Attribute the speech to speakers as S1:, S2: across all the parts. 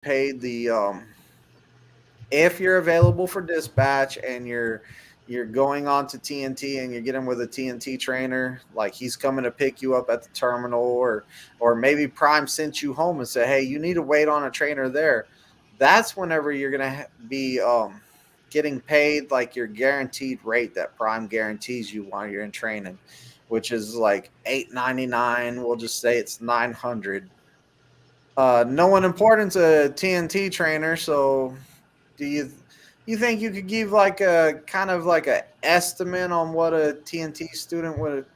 S1: paid the if you're available for dispatch and you're going on to TNT and you're getting with a TNT trainer, like he's coming to pick you up at the terminal, or maybe Prime sent you home and said, "Hey, you need to wait on a trainer there." That's whenever you're gonna be getting paid like your guaranteed rate that Prime guarantees you while you're in training, which is like $8.99. We'll just say it's 900. No one important's a TNT trainer, so do you think you could give like a kind of like a estimate on what a TNT student would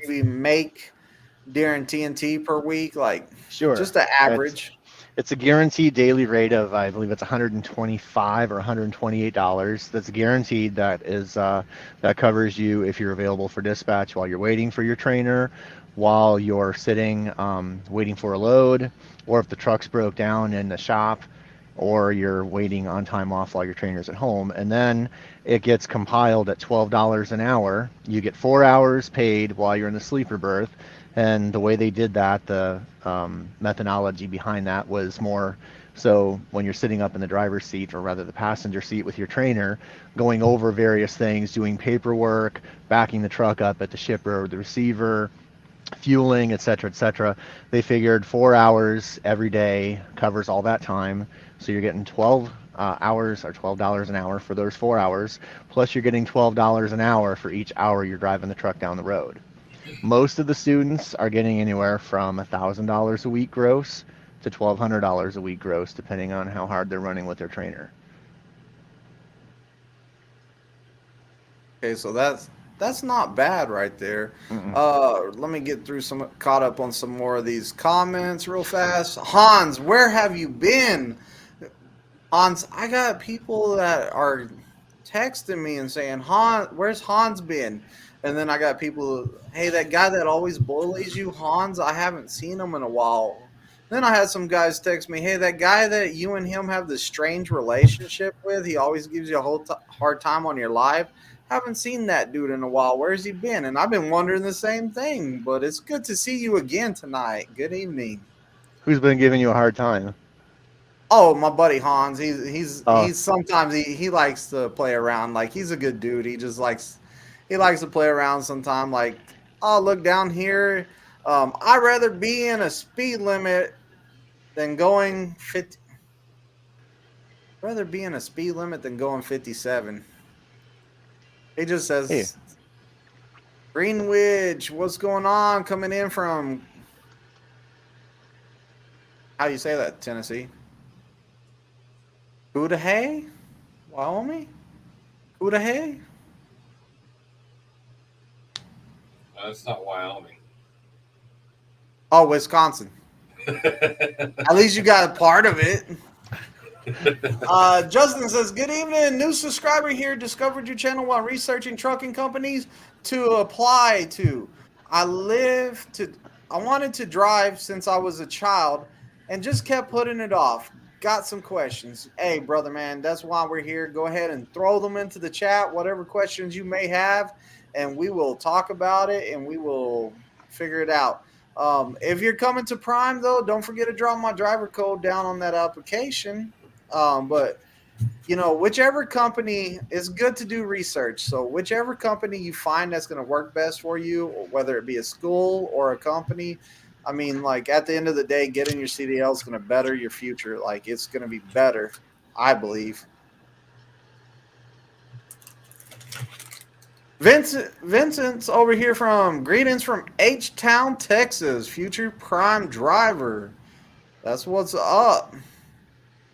S1: maybe make during TNT per week, like
S2: Sure.
S1: just an
S2: It's
S1: average?
S2: it's a guaranteed daily rate of, I believe it's 125 or $128. That's guaranteed. That covers you if you're available for dispatch while you're waiting for your trainer, while you're sitting waiting for a load, or if the truck's broke down in the shop, or you're waiting on time off while your trainer's at home. And then it gets compiled at $12 an hour. You get 4 hours paid while you're in the sleeper berth. And the way they did that, the methodology behind that was more so when you're sitting up in the driver's seat, or rather the passenger seat with your trainer, going over various things, doing paperwork, backing the truck up at the shipper or the receiver, fueling, et cetera, et cetera. They figured 4 hours every day covers all that time. So you're getting 12 hours or $12 an hour for those 4 hours. Plus, you're getting $12 an hour for each hour you're driving the truck down the road. Most of the students are getting anywhere from $1,000 a week gross to $1,200 a week gross, depending on how hard they're running with their trainer.
S1: Okay, so that's not bad right there.
S2: Mm-mm.
S1: Let me get through some caught up on some more of these comments real fast. Hans, where have you been? Hans, I got people that are texting me and saying, "Hans, where's Hans been?" And then I got people, "Hey, that guy that always bullies you, Hans, I haven't seen him in a while." Then I had some guys text me, "Hey, that guy that you and him have this strange relationship with, he always gives you a hard time on your live. Haven't seen that dude in a while. Where's he been?" And I've been wondering the same thing, but it's good to see you again tonight. Good evening.
S2: Who's been giving you a hard time?
S1: Oh, my buddy Hans.
S2: Uh,
S1: He's sometimes he likes to play around. Like he's a good dude. He likes to play around sometime. Like, oh, look down here. I'd rather be in a speed limit than going 50. Rather be in a speed limit than going 57. He just
S2: hey,
S1: says Greenwich. What's going on? Coming in from how do you say that? Tennessee. Cudahy, Wyoming. Cudahy.
S3: It's not Wyoming.
S1: Oh, Wisconsin. At least you got a part of it. Justin says, "Good evening, new subscriber here. Discovered your channel while researching trucking companies to apply to. I live to. I wanted to drive since I was a child, and just kept putting it off. Got some questions. Hey, brother, man, that's why we're here. Go ahead and throw them into the chat. Whatever questions you may have, and we will talk about it, and we will figure it out." If you're coming to Prime, though, don't forget to drop my driver code down on that application. But whichever company, is good to do research. So whichever company you find that's going to work best for you, whether it be a school or a company, I mean, like at the end of the day, getting your CDL is going to better your future. Like it's going to be better, I believe. Vincent's over here from greetings from H Town, Texas. Future Prime driver. That's what's up.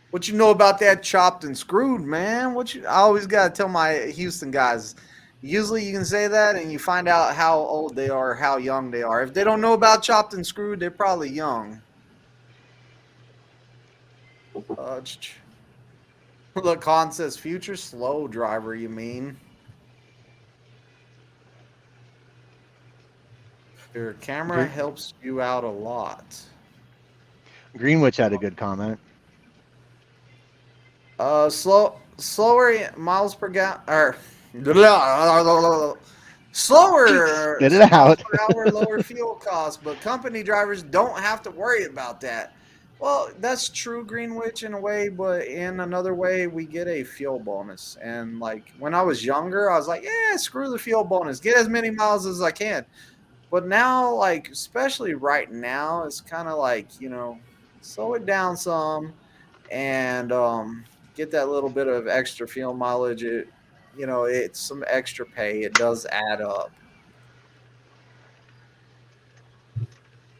S1: What you know about that chopped and screwed, man? I always gotta tell my Houston guys. Usually you can say that and you find out how old they are, how young they are. If they don't know about chopped and screwed, they're probably young. Uh, Look, Han says future slow driver. You mean your camera
S2: Gre-
S1: helps you out a lot?
S2: Greenwich had a good comment.
S1: Slower miles per gallon, or
S2: Spit
S1: slower
S2: it
S1: miles
S2: out.
S1: per hour, lower fuel costs, but company drivers don't have to worry about that. Well, that's true, Greenwich, in a way, but in another way, we get a fuel bonus. And like when I was younger, I was like, yeah, screw the fuel bonus, get as many miles as I can. But now, like, especially right now, it's kind of like, slow it down some and get that little bit of extra fuel mileage. It's some extra pay. It does add up.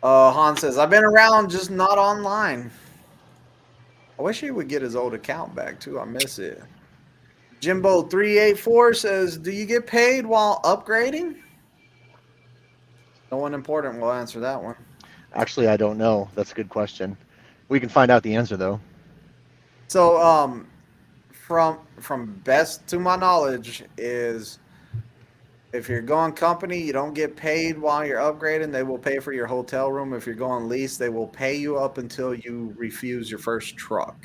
S1: Han says, I've been around, just not online. I wish he would get his old account back too. I miss it. Jimbo384 says, do you get paid while upgrading? No one important will answer that one.
S2: Actually, I don't know. That's a good question. We can find out the answer though.
S1: So, from best to my knowledge is if you're going company, you don't get paid while you're upgrading. They will pay for your hotel room. If you're going lease, they will pay you up until you refuse your first truck.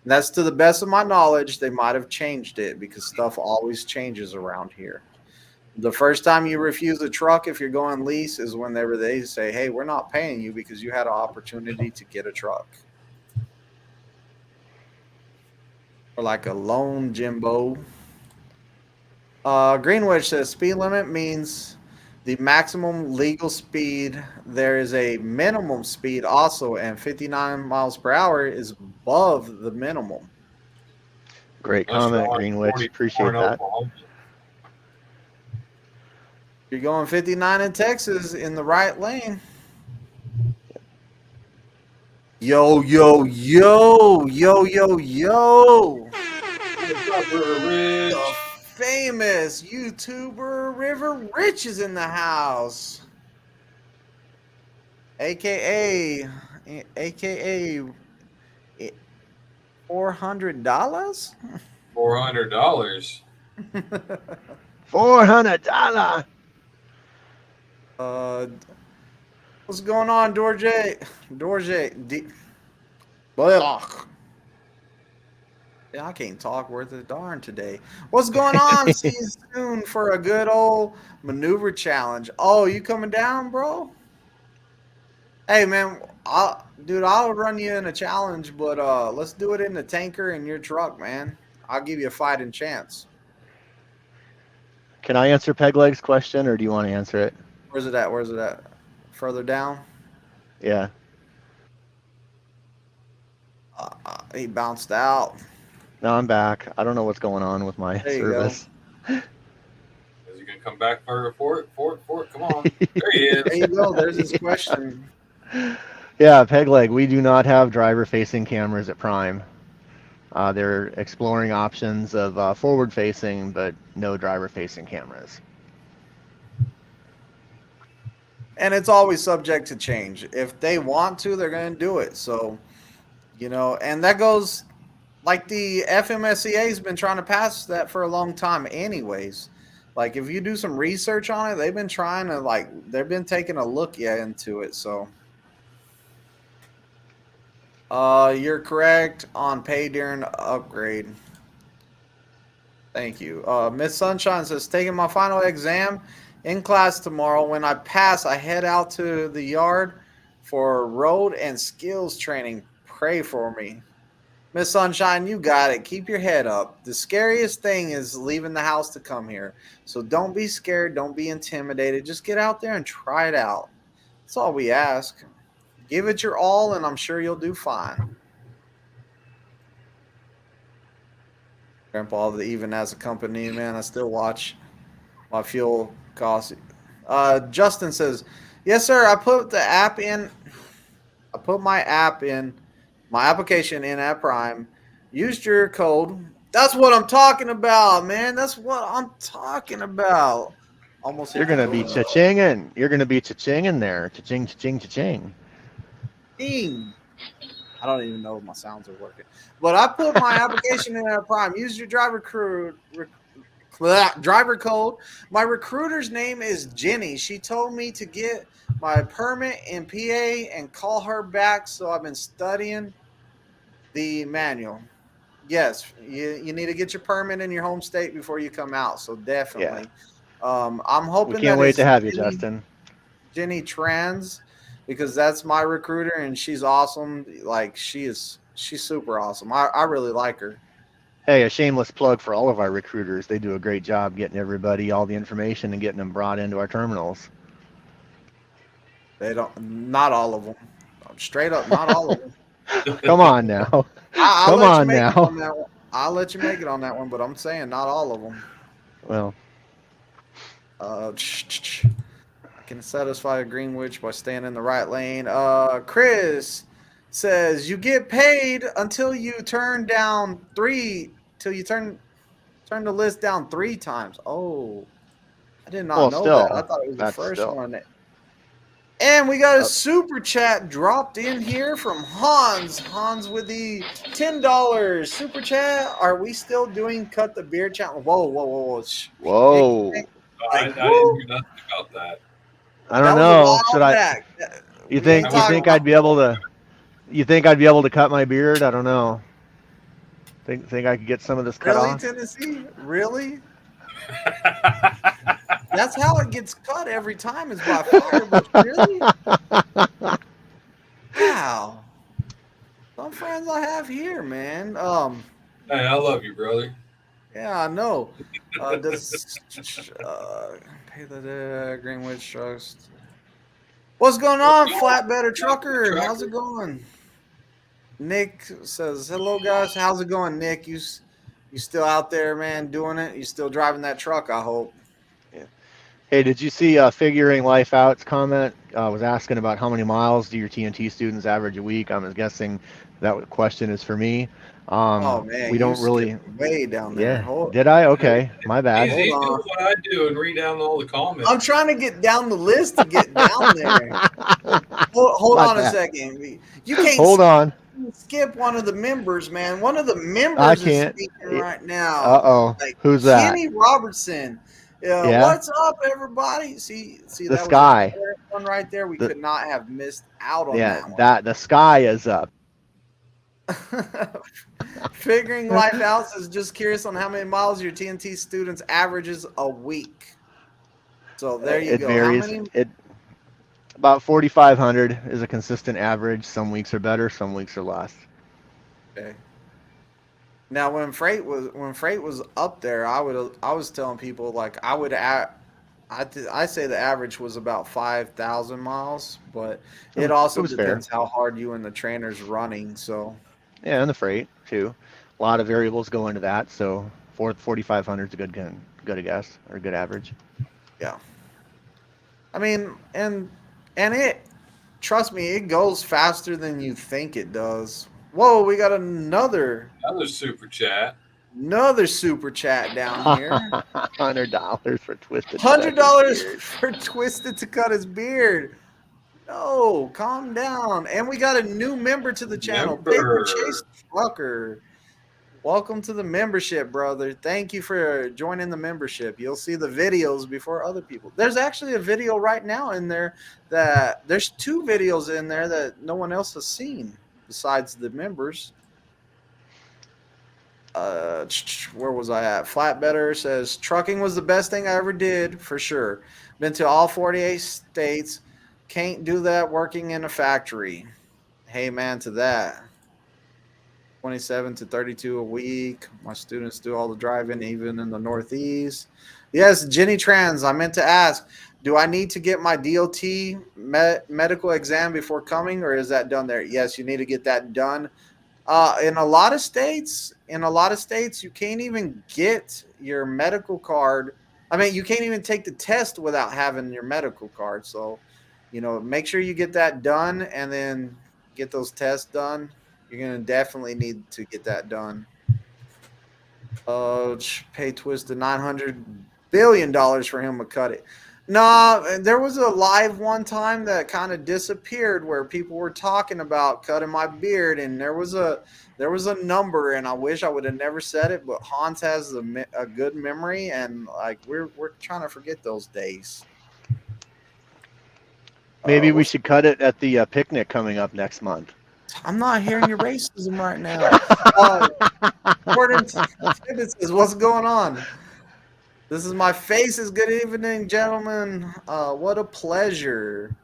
S1: And that's to the best of my knowledge. They might have changed it because stuff always changes around here. The first time you refuse a truck, if you're going lease, is whenever they say, hey, we're not paying you because you had an opportunity to get a truck. Or like a loan, Jimbo. Greenwich says speed limit means the maximum legal speed. There is a minimum speed also, and 59 miles per hour is above the minimum.
S2: Great comment, Greenwich. Appreciate that.
S1: You're going 59 in Texas in the right lane. Yo, yo, yo, yo, yo, yo. The famous YouTuber River Rich is in the house. AKA $400?
S3: $400.
S2: $400.
S1: What's going on, Dorje? Blah. Yeah, I can't talk worth a darn today. What's going on? See you soon for a good old maneuver challenge. Oh, you coming down, bro? Hey, man, I'll run you in a challenge, but let's do it in the tanker in your truck, man. I'll give you a fighting chance.
S2: Can I answer Pegleg's question, or do you want to answer it?
S1: Where's it at? Further down?
S2: Yeah.
S1: He bounced out.
S2: No, I'm back. I don't know what's going on with my service.
S3: Is he gonna come back for it? Come on. There he is.
S1: There you go. There's his question.
S2: Yeah, Pegleg, we do not have driver-facing cameras at Prime. They're exploring options of forward-facing, but no driver-facing cameras.
S1: And it's always subject to change. If they want to, they're going to do it. So, and that goes like the FMSEA has been trying to pass that for a long time anyways. Like if you do some research on it, they've been trying to they've been taking a look into it. So you're correct on pay during upgrade. Thank you. Miss Sunshine says, taking my final exam in class tomorrow. When I pass, I head out to the yard for road and skills training. Pray for me. Miss Sunshine, you got it. Keep your head up. The scariest thing is leaving the house to come here. So don't be scared. Don't be intimidated. Just get out there and try it out. That's all we ask. Give it your all, and I'm sure you'll do fine. Grandpa, even as a company, man, I still watch my fuel costs. Justin says, yes, sir. I put the app in. I put my application in at Prime. Used your code. That's what I'm talking about, man. That's what I'm talking about. Almost.
S2: You're gonna be cha-chinging. You're gonna be cha-chinging there. Cha-ching, cha-ching, cha-ching.
S1: Ding. I don't even know if my sounds are working. But I put my application in at Prime. Use your driver code. My recruiter's name is Jenny. She told me to get my permit in PA and call her back. So I've been studying the manual. Yes, you need to get your permit in your home state before you come out. So definitely. I'm hoping
S2: we can't wait to have you, Justin.
S1: Jenny Trans. because that's my recruiter and she's awesome. Like she's super awesome. I really like her.
S2: Hey, a shameless plug for all of our recruiters. They do a great job getting everybody all the information and getting them brought into our terminals.
S1: They don't, not all of them. Straight up, not all of them.
S2: Come on now.
S1: I'll
S2: Come
S1: let you
S2: on
S1: make it
S2: now.
S1: on that one. I'll let you make it on that one, but I'm saying not all of them.
S2: Well,
S1: I can satisfy a Greenwich by staying in the right lane. Chris says you get paid until you turn the list down 3 times. Oh, I did not
S2: well,
S1: know
S2: still,
S1: that. I thought it was the
S2: that's
S1: first
S2: still.
S1: one. And we got a
S2: Uh,
S1: super chat dropped in here from Hans. Hans with the $10 super chat. Are we still doing cut the beard challenge? Whoa, whoa, whoa, whoa.
S2: Whoa.
S3: I didn't hear nothing about that.
S2: I
S1: That
S2: don't
S1: was a
S2: know.
S1: while
S2: Should I?
S1: back.
S2: You
S1: We ain't
S2: think
S1: talking
S2: I'd be able to? You think I'd be able to cut my beard? I don't know. Think I could get some of this cut
S1: really,
S2: off?
S1: Tennessee? Really? That's how it gets cut every time is by fire. But really? Wow. Some friends I have here, man.
S3: Hey, I love you, brother.
S1: Yeah, I know. Does pay the Greenwich Trust? What's going on, Flatbedder Trucker? How's it going? Nick says, "Hello, guys. How's it going, Nick? You still out there, man, doing it? You still driving that truck? I hope."
S2: Hey, did you see Figuring Life Out's comment? Was asking about how many miles do your TNT students average a week. I'm guessing that question is for me.
S1: Oh man,
S2: We don't
S1: you
S2: really.
S1: skipped way down there.
S2: Yeah. Did I? Okay, my bad.
S3: He's
S1: Hold
S3: doing
S1: on.
S3: what I do and read down all the comments.
S1: I'm trying to get down the list to get down there. Hold
S2: My
S1: on a
S2: bad.
S1: second. You can't
S2: Hold on.
S1: skip one of the members, man. One of the
S2: I
S1: members is
S2: can't.
S1: speaking right now.
S2: Uh-oh.
S1: Like
S2: Who's that?
S1: Kenny Robertson.
S2: Yeah?
S1: What's up, everybody? See,
S2: The
S1: that
S2: sky.
S1: was a one right there. We
S2: The-
S1: could not have missed out on
S2: Yeah,
S1: that
S2: the sky is up.
S1: one. Figuring Life Out is just curious on how many miles your TNT students averages a week. So there you
S2: It
S1: go.
S2: varies.
S1: How many?
S2: About 4,500 is a consistent average. Some weeks are better, some weeks are less.
S1: Okay. Now, when freight was up there, I was telling people like I say the average was about 5,000 miles, but it also
S2: was
S1: depends how hard you and the trainer's running. So
S2: Yeah, and the freight too. A lot of variables go into that. So 4,500 is a good guess or a good average.
S1: yeah, I mean, and it, trust me, it goes faster than you think it does. Whoa, we got another
S3: super chat.
S1: super chat down here.
S2: $100 for Twisted.
S1: $100 for Twisted to cut his beard. No, calm down. And we got a new member to the channel, Paper Chase Trucker. Welcome to the membership, brother. Thank you for joining the membership. You'll see the videos before other people. There's actually a video right now in there that there's 2 videos in there that no one else has seen besides the members. Where was I at? Flatbetter says trucking was the best thing I ever did for sure. Been to all 48 states. Can't do that working in a factory. Hey man, to that. 27 to 32 a week. My students do all the driving, even in the Northeast. Yes, Jenny Trans. I meant to ask, do I need to get my DOT medical exam before coming, or is that done there? Yes, you need to get that done. In a lot of states, you can't even get your medical card. I mean, you can't even take the test without having your medical card. So, make sure you get that done and then get those tests done. You're going to definitely need to get that done. Pay Twisted $900 billion for him to cut it. No, there was a live one time that kind of disappeared where people were talking about cutting my beard, and there was a number, and I wish I would have never said it, but Hans has a good memory, and like we're trying to forget those days.
S2: Maybe we should cut it at the picnic coming up next month.
S1: I'm not hearing your racism right now. Gordon says, "What's going on?" This is my faces. Good evening, gentlemen. What a pleasure.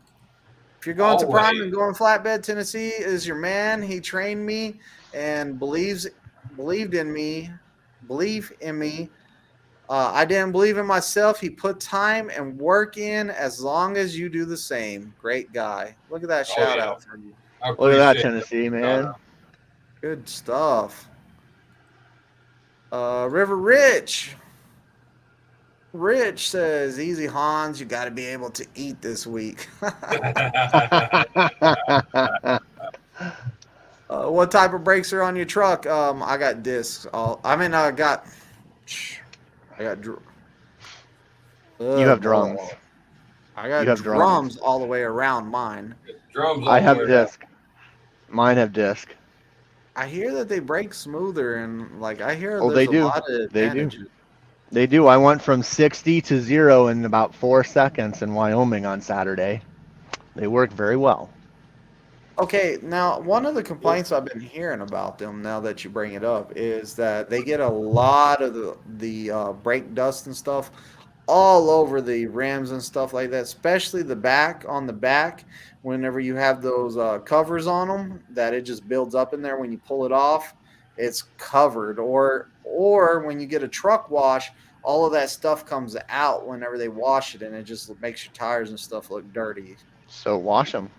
S1: If you're going to Prime
S3: Always.
S1: and going flatbed, Tennessee is your man. He trained me and believed in me. Believe in me. I didn't believe in myself. He put time and work in as long as you do the same. Great guy. Look at that
S3: Oh,
S1: shout
S3: yeah.
S1: out for you.
S3: I
S2: Look at that,
S3: appreciate
S2: Tennessee,
S3: that.
S2: man.
S1: Good stuff. River Rich. Rich says, "Easy Hans, you got to be able to eat this week." What type of brakes are on your truck? I got discs. I got.
S2: You have drums.
S1: I got
S2: You have
S1: drums
S2: drums.
S1: all the way around mine.
S3: Drums
S2: I
S3: all
S2: have
S3: the way
S2: disc. Mine have disc.
S1: I hear that they break smoother, and like I hear
S2: Oh,
S1: there's
S2: they
S1: a
S2: do.
S1: lot of
S2: They do.
S1: advantages.
S2: They do. I went from 60 to 0 in about 4 seconds in Wyoming on Saturday. They work very well.
S1: Okay, now one of the complaints I've been hearing about them, now that you bring it up, is that they get a lot of the brake dust and stuff all over the rims and stuff like that, especially the back on the back. Whenever you have those covers on them, that it just builds up in there. When you pull it off, it's covered. Or when you get a truck wash, all of that stuff comes out whenever they wash it, and it just makes your tires and stuff look dirty.
S2: So wash them.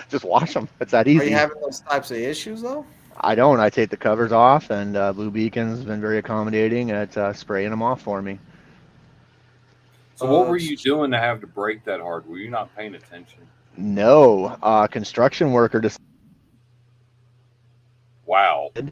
S2: Just wash them. It's that
S1: Are you
S2: easy.
S1: having those types of issues though?
S2: I don't. I take the covers off, and Blue Beacon's been very accommodating at spraying them off for me.
S3: So what were you doing to have to brake that hard? Were you not paying attention?
S2: No, construction worker decided.
S3: Wow.
S2: And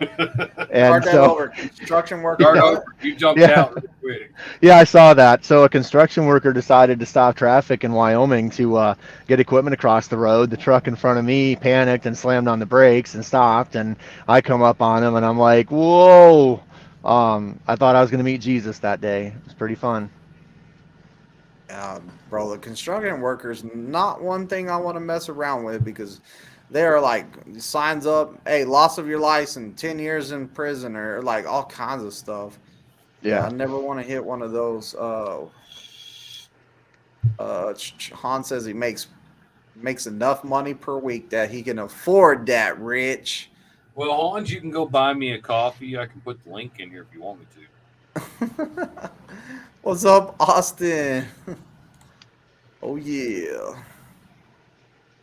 S1: Start that
S2: so,
S1: over. Construction work.
S3: Start over. You jumped
S2: Yeah.
S3: out real quick.
S2: yeah, I saw that. So a construction worker decided to stop traffic in Wyoming to get equipment across the road. The truck in front of me panicked and slammed on the brakes and stopped. And I come up on him, and I'm like, "Whoa!" I thought I was going to meet Jesus that day. It was pretty fun.
S1: Bro, the construction workers, not one thing I want to mess around with because they're like signs up, hey, loss of your license, 10 years in prison, or like all kinds of stuff. I
S2: Yeah.
S1: never want to hit one of those. Han says he makes enough money per week that he can afford that, Rich.
S3: Well, Hans, you can go buy me a coffee. I can put the link in here if you want me to.
S1: What's up, Austin? Oh yeah.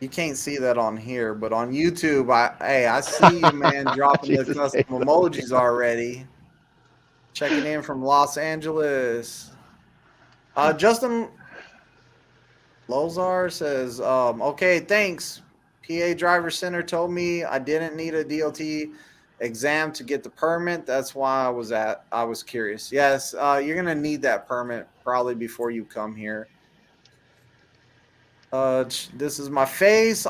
S1: You can't see that on here, but on YouTube, I see you, man, dropping the
S2: Jesus,
S1: custom
S2: Taylor.
S1: emojis already. Checking in from Los Angeles. Justin Lozar says, okay, thanks. PA Driver Center told me I didn't need a DOT exam to get the permit. That's why I was curious. Yes, you're gonna need that permit probably before you come here. This is my face.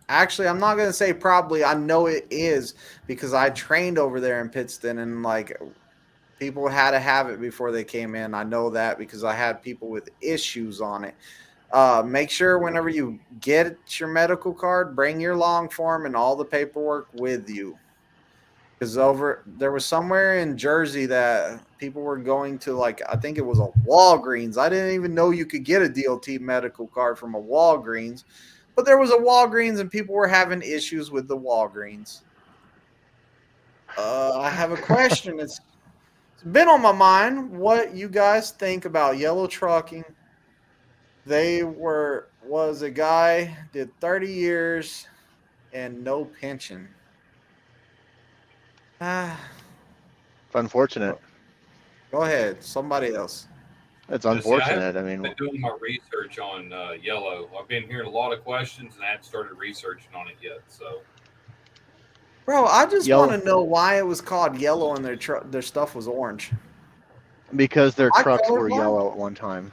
S1: Actually, I'm not gonna say probably. I know it is because I trained over there in Pittston, and like people had to have it before they came in. I know that because I had people with issues on it. Make sure whenever you get your medical card, bring your long form and all the paperwork with you. Because there was somewhere in Jersey that people were going to, like, I think it was a Walgreens. I didn't even know you could get a DOT medical card from a Walgreens, but there was a Walgreens and people were having issues with the Walgreens. I have a question. It's been on my mind. What you guys think about yellow trucking? Was a guy did 30 years and no pension.
S2: It's unfortunate.
S1: Go ahead, somebody else.
S2: It's
S3: See, I
S2: unfortunate. I
S3: I've
S2: mean,
S3: been doing my research on yellow. I've been hearing a lot of questions, and I haven't started researching on it yet. So,
S1: Bro, I just
S2: Yellow.
S1: want to know why it was called yellow and their stuff was orange.
S2: because their
S1: I
S2: trucks were
S1: colorblind?
S2: yellow at one time.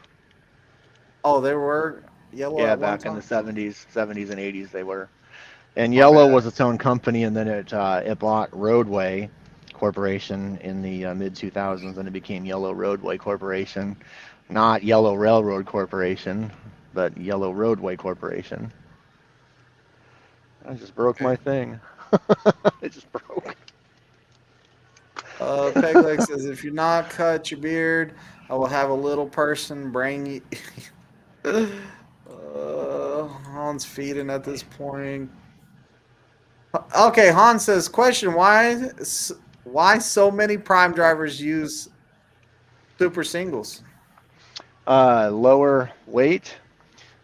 S1: Oh, they were yellow
S2: Yeah,
S1: at one
S2: back in
S1: time?
S2: the 70s and 80s they were. And
S1: My
S2: Yellow
S1: bad.
S2: was its own company, and then it bought Roadway Corporation in the mid 2000s, and it became Yellow Roadway Corporation, not Yellow Railroad Corporation, but Yellow Roadway Corporation. I just broke my thing. It just broke.
S1: Pegleg says, if you're not cut your beard, I will have a little person bring you. Han's feeding at this point. Okay, Han says, question, why so many prime drivers use super singles?
S2: Lower weight,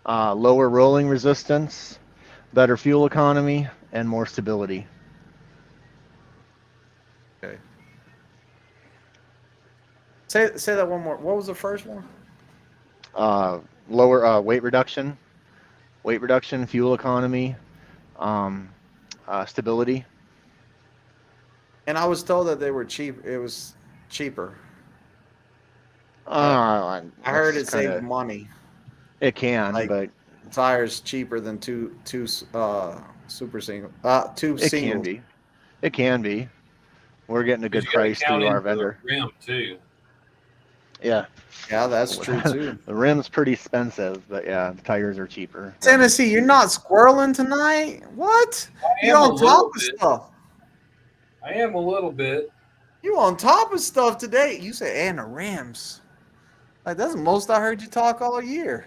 S2: lower rolling resistance, better fuel economy, and more stability.
S1: Okay. Say that one more. What was the first one?
S2: Lower weight reduction, fuel economy, stability.
S1: And I was told that they were cheap. It was cheaper.
S2: I
S1: heard it saved money.
S2: It can,
S1: Like,
S2: but
S1: tires cheaper than two super single. Two
S2: it
S1: singles.
S2: can be. It can be. We're getting a good
S3: You gotta
S2: price
S3: count
S2: through our
S3: into the
S2: vendor.
S3: rim too.
S2: Yeah.
S1: Yeah, that's true too.
S2: The rim's pretty expensive, but yeah, the tires are cheaper.
S1: Tennessee, you're not squirreling tonight? What?
S3: I
S1: You
S3: am a
S1: on
S3: little
S1: top of
S3: bit.
S1: stuff.
S3: I am a little bit.
S1: You on top of stuff today. You said, and the Rams. Like, that's the most I heard you talk all year.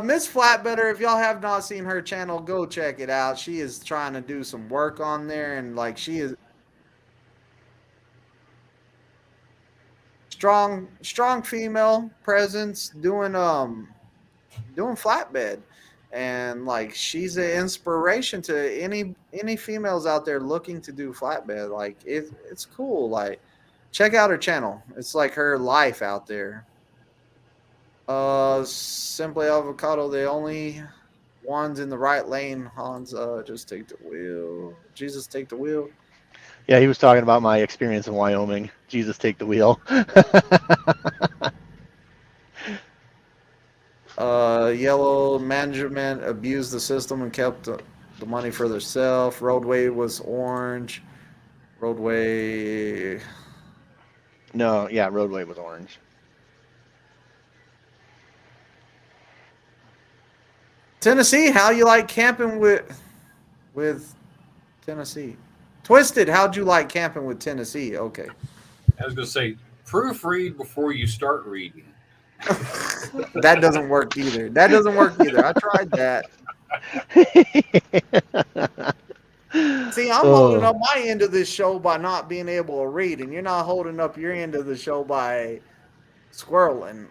S1: Miss Flatbetter, if y'all have not seen her channel, go check it out. She is trying to do some work on there, and like, she is strong female presence doing flatbed, and like, she's an inspiration to any females out there looking to do flatbed. Like, it's cool. Like, check out her channel. It's like her life out there. Simply Avocado, the only ones in the right lane. Hans, just take the wheel. Jesus, take the wheel.
S2: Yeah, he was talking about my experience in Wyoming. Jesus, take the wheel.
S1: Yellow management abused the system and kept the money for themselves. Roadway was orange. Roadway.
S2: No, yeah, Roadway was orange.
S1: Tennessee, how you like camping with Tennessee? Twisted, how'd you like camping with Tennessee? Okay.
S3: I was gonna say, proofread before you start reading.
S1: That doesn't work either. I tried that. See, I'm holding up my end of this show by not being able to read, and you're not holding up your end of the show by squirreling.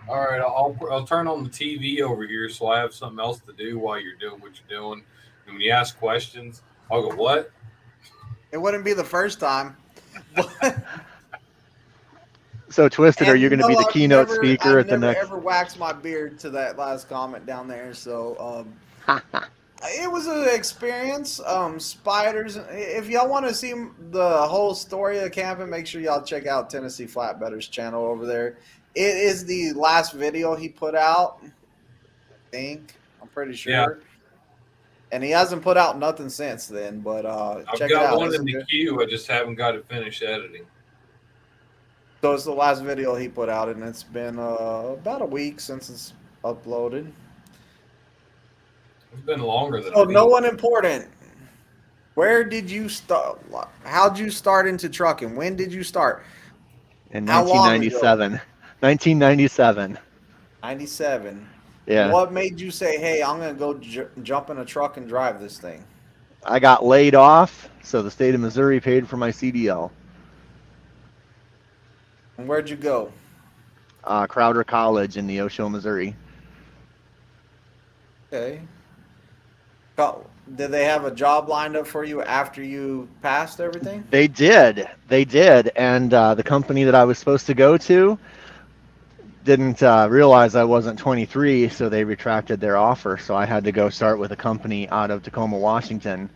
S3: All right, I'll turn on the TV over here so I have something else to do while you're doing what you're doing. And when you ask questions, I'll go, what?
S1: It wouldn't be the first time.
S2: So, Twisted, are you going to be the keynote speaker at the next?
S1: I've never waxed my beard to that last comment down there, so it was an experience. Spiders. If y'all want to see the whole story of camping, make sure y'all check out Tennessee Flatbedder's channel over there. It is the last video he put out. I think. I'm pretty sure. Yeah. And he hasn't put out nothing since then. But check it out.
S3: I've got one in the queue. I just haven't got it finished editing.
S1: So it's the last video he put out, and it's been about a week since it's uploaded.
S3: It's been longer than.
S1: Oh, no one important. Where did you start? How'd you start into trucking? When did you start?
S2: In 1997. 1997.
S1: 97.
S2: Yeah.
S1: What made you say, "Hey, I'm gonna go jump in a truck and drive this thing"?
S2: I got laid off, so the state of Missouri paid for my CDL.
S1: And where'd you go?
S2: Crowder College in Neosho, Missouri.
S1: Okay. Did they have a job lined up for you after you passed everything?
S2: They did. And the company that I was supposed to go to didn't realize I wasn't 23, so they retracted their offer. So I had to go start with a company out of Tacoma, Washington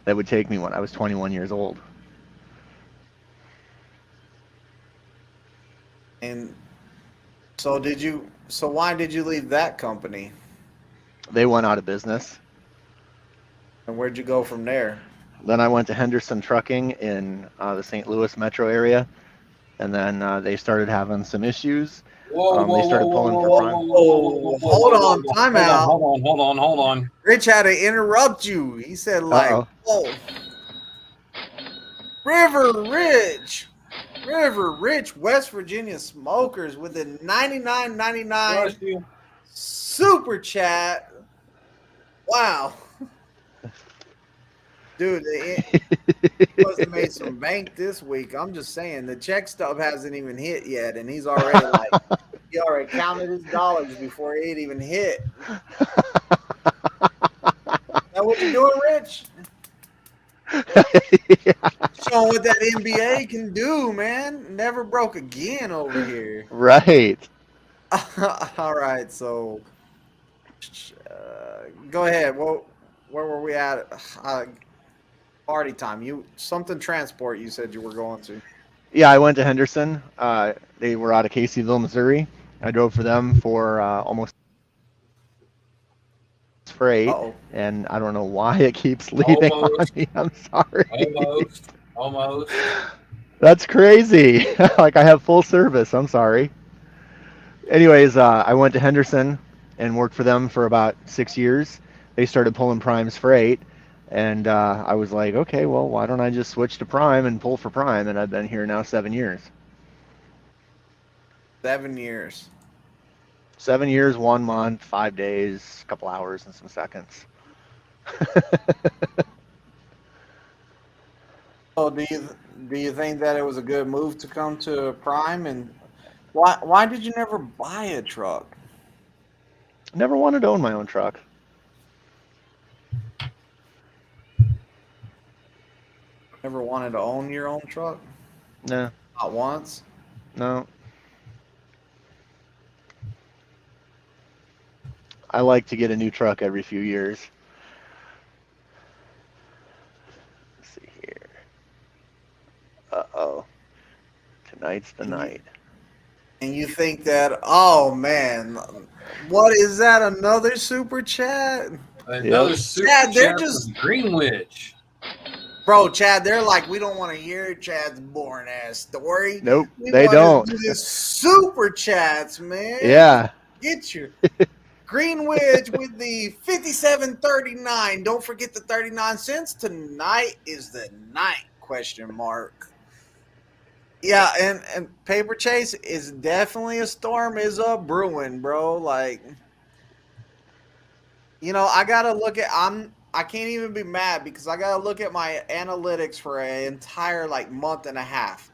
S2: that would take me when I was 21 years old.
S1: And so why did you leave that company?
S2: They went out of business.
S1: And where'd you go from there?
S2: Then I went to Henderson Trucking in the St. Louis metro area. And then they started having some issues. They started pulling for prime.
S1: Hold on, time out.
S3: Hold on.
S1: Rich had to interrupt you. He said, like,
S2: Uh-oh.
S1: "Oh, River Ridge, River Rich West Virginia Smokers with a $99.99
S3: Trust you.
S1: super chat. Wow. Dude, he must have made some bank this week. I'm just saying the check stub hasn't even hit yet, and he's already like he already counted his dollars before it even hit. Now what you doing, Rich? Showing what that NBA can do, man. Never broke again over here.
S2: Right.
S1: All right, so go ahead. Well, where were we at? Party time. You something transport. You said you were going to.
S2: Yeah, I went to Henderson. They were out of Caseyville, Missouri. I drove for them for almost for 8,
S1: Uh-oh.
S2: and I don't know why it keeps leaving on
S3: Almost.
S2: me. I'm sorry.
S3: Almost.
S2: That's crazy. Like I have full service. I'm sorry. Anyways, I went to Henderson and worked for them for about 6 years. They started pulling primes for 8, and I was like, okay, well, why don't I just switch to prime and pull for prime? And I've been here now 7 years.
S1: 7 years.
S2: 7 years, 1 month, 5 days, a couple hours, and some seconds.
S1: So do you think that it was a good move to come to Prime, and why did you never buy a truck?
S2: Never wanted to own my own truck.
S1: Never wanted to own your own truck?
S2: No,
S1: Not once.
S2: no. I like to get a new truck every few years. Let's see here. Uh-oh. Tonight's the night.
S1: And you think that, oh man, what is that? Another super chat?
S3: Another
S2: Yep.
S3: super
S1: Chad, they're
S3: chat
S1: just-
S3: from Greenwich.
S1: Bro, Chad, they're like, we don't want to hear Chad's boring ass story.
S2: Nope,
S1: We
S2: they
S1: wanna
S2: don't.
S1: do this super chats, man.
S2: Yeah.
S1: Get your Greenwich with the 57.39. Don't forget the 39 cents. Tonight is the night, question mark. Yeah, and Paper Chase is definitely a storm is a brewing, bro. Like, you know, I gotta look at I can't even be mad because I gotta look at my analytics for an entire like month and a half.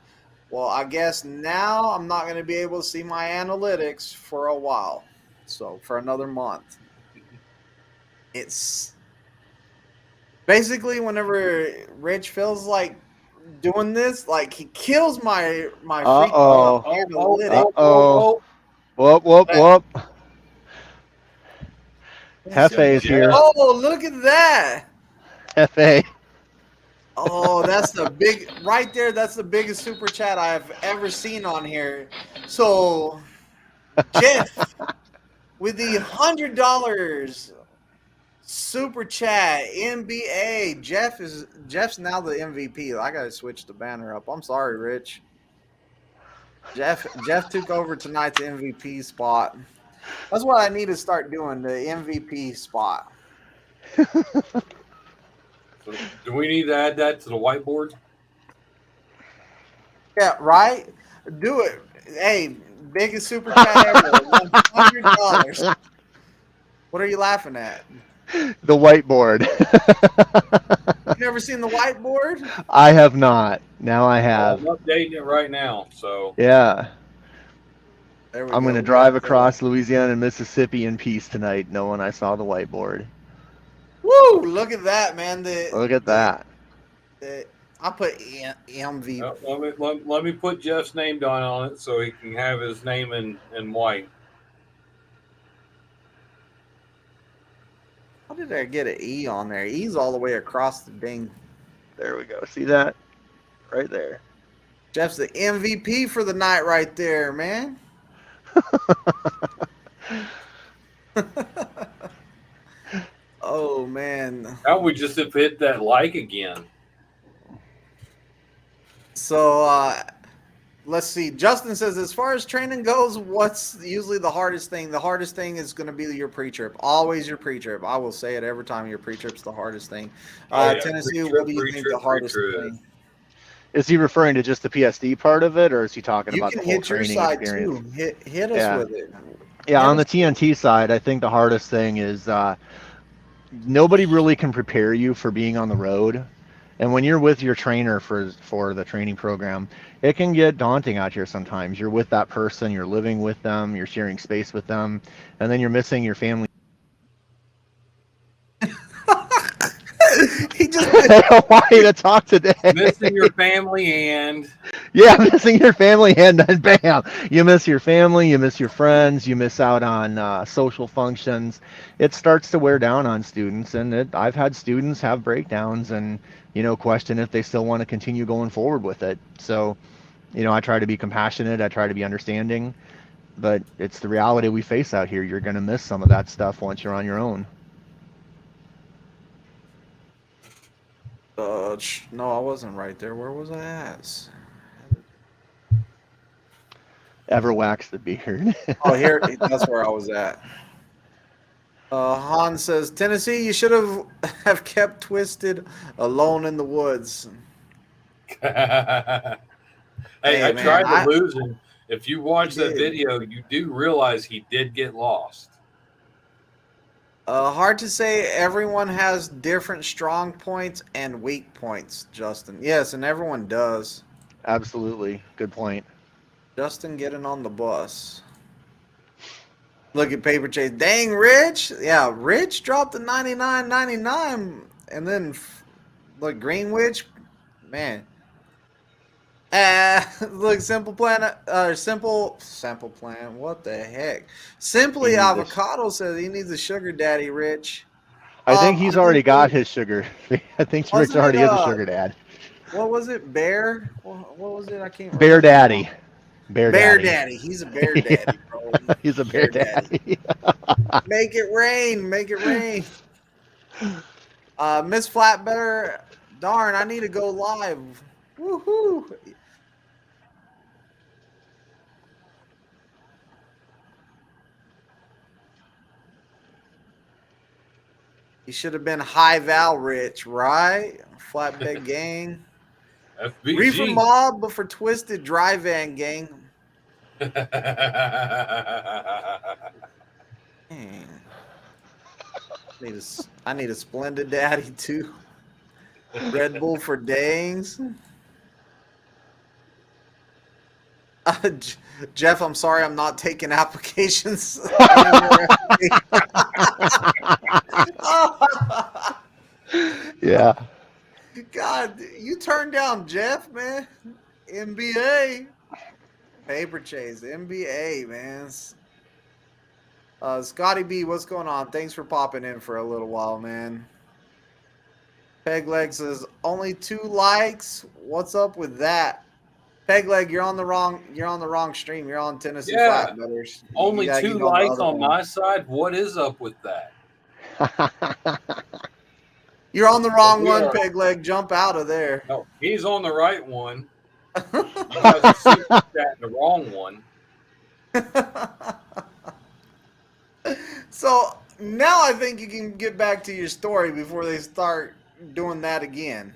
S1: Well, I guess now I'm not gonna be able to see my analytics for a while. So for another month. It's basically whenever Rich feels like doing this, like he kills my
S2: Uh-oh.
S1: freaking analytics.
S2: Uh-oh. Whoop, whoop, whoop. Hefe is here.
S1: Oh, look at that.
S2: Hefe.
S1: Oh, that's the big right there. That's the biggest super chat I've ever seen on here. So Jeff with the $100 super chat NBA. Jeff's now the MVP. I gotta switch the banner up. I'm sorry, Rich. Jeff took over tonight's MVP spot. That's what I need to start doing, the MVP spot.
S3: So do we need to add that to the whiteboard?
S1: Yeah, right? Do it. Hey, biggest super chat ever. $100. What are you laughing at?
S2: The whiteboard.
S1: You never seen the whiteboard?
S2: I have not. Now I have.
S3: I'm updating it right now. So
S2: Yeah.
S1: There we
S2: I'm
S1: go.
S2: going to drive across Louisiana and Mississippi in peace tonight, knowing I saw the whiteboard.
S1: Woo! Look at that, man.
S2: Look at that.
S1: I put MV.
S3: let me put Jeff's name down on it so he can have his name in white.
S1: How did I get an E on there? E's all the way across the ding.
S2: There we go. See that? Right there.
S1: Jeff's the MVP for the night right there, man. Oh, man.
S3: Now we just have hit that like again.
S1: So, let's see. Justin says, as far as training goes, what's usually the hardest thing? The hardest thing is going to be your pre-trip. Always your pre-trip. I will say it every time. Your pre-trip's the hardest thing.
S3: Oh, yeah.
S1: Tennessee,
S3: Pre-trip,
S1: what do you think the
S3: pre-trip,
S1: hardest
S3: pre-trip.
S1: thing?
S2: Is he referring to just the PSD part of it, or is he talking
S1: You
S2: about
S1: can
S2: the whole
S1: hit your
S2: training
S1: side
S2: experience?
S1: too. Hit us
S2: Yeah.
S1: with it.
S2: Yeah,
S1: Hit
S2: on
S1: us
S2: the TNT side, I think the hardest thing is nobody really can prepare you for being on the road. And when you're with your trainer for the training program, it can get daunting out here sometimes. You're with that person, you're living with them, you're sharing space with them, and then you're missing your family.
S1: He just
S2: I don't want you to talk today.
S3: Missing your family and
S2: Yeah, missing your family, and then bam, you miss your family, you miss your friends, you miss out on social functions. It starts to wear down on students, and I've had students have breakdowns and question if they still want to continue going forward with it. So, I try to be compassionate, I try to be understanding, but it's the reality we face out here. You're going to miss some of that stuff once you're on your own.
S1: no, I wasn't right there. Where was I at?
S2: Ever wax the beard.
S1: Oh, here. That's where I was at. Han says, Tennessee, you should have kept Twisted alone in the woods.
S3: hey,
S1: Hey,
S3: I
S1: man,
S3: tried to lose him. If you watch that
S1: did.
S3: video, you do realize he did get lost.
S1: Hard to say. Everyone has different strong points and weak points, Justin. Yes, and everyone does.
S2: Absolutely. Good point.
S1: Justin getting on the bus. Look at Paper Chase. Dang, Rich. Yeah, Rich dropped the 99.99. And then, look, Greenwich. Man. Look, Simple Plan. Simple Plan. What the heck? Simply Avocado says he needs a sugar daddy, Rich.
S2: I think he's already got his sugar. I think Rich already is a sugar dad.
S1: What was it? Bear? What was it? I can't remember.
S2: Bear Daddy.
S1: Bear Daddy. He's a bear daddy, bro.
S2: He's a bear daddy.
S1: Make it rain. Make it rain. Miss Flatbetter. Darn, I need to go live. Woohoo. He should have been High Val Rich, right? Flatbed Gang.
S3: FBG.
S1: Reefer Mob, but for Twisted Dry Van Gang. Dang. I need a Splendid Daddy too. Red Bull for Dangs. Jeff, I'm sorry, I'm not taking applications anymore.
S2: Yeah.
S1: God, you turned down Jeff, man. NBA. Paper Chase. NBA, man. Scotty B, what's going on? Thanks for popping in for a little while, man. Pegleg says, only 2 likes. What's up with that? Pegleg, you're on the wrong stream. You're on Tennessee Flatbetters.
S3: Only 2 likes on my side. What is up with that?
S1: You're on the wrong one, Pegleg. Jump out of there.
S3: No, he's on the right one. You guys are super chatting the wrong one.
S1: So now I think you can get back to your story before they start doing that again.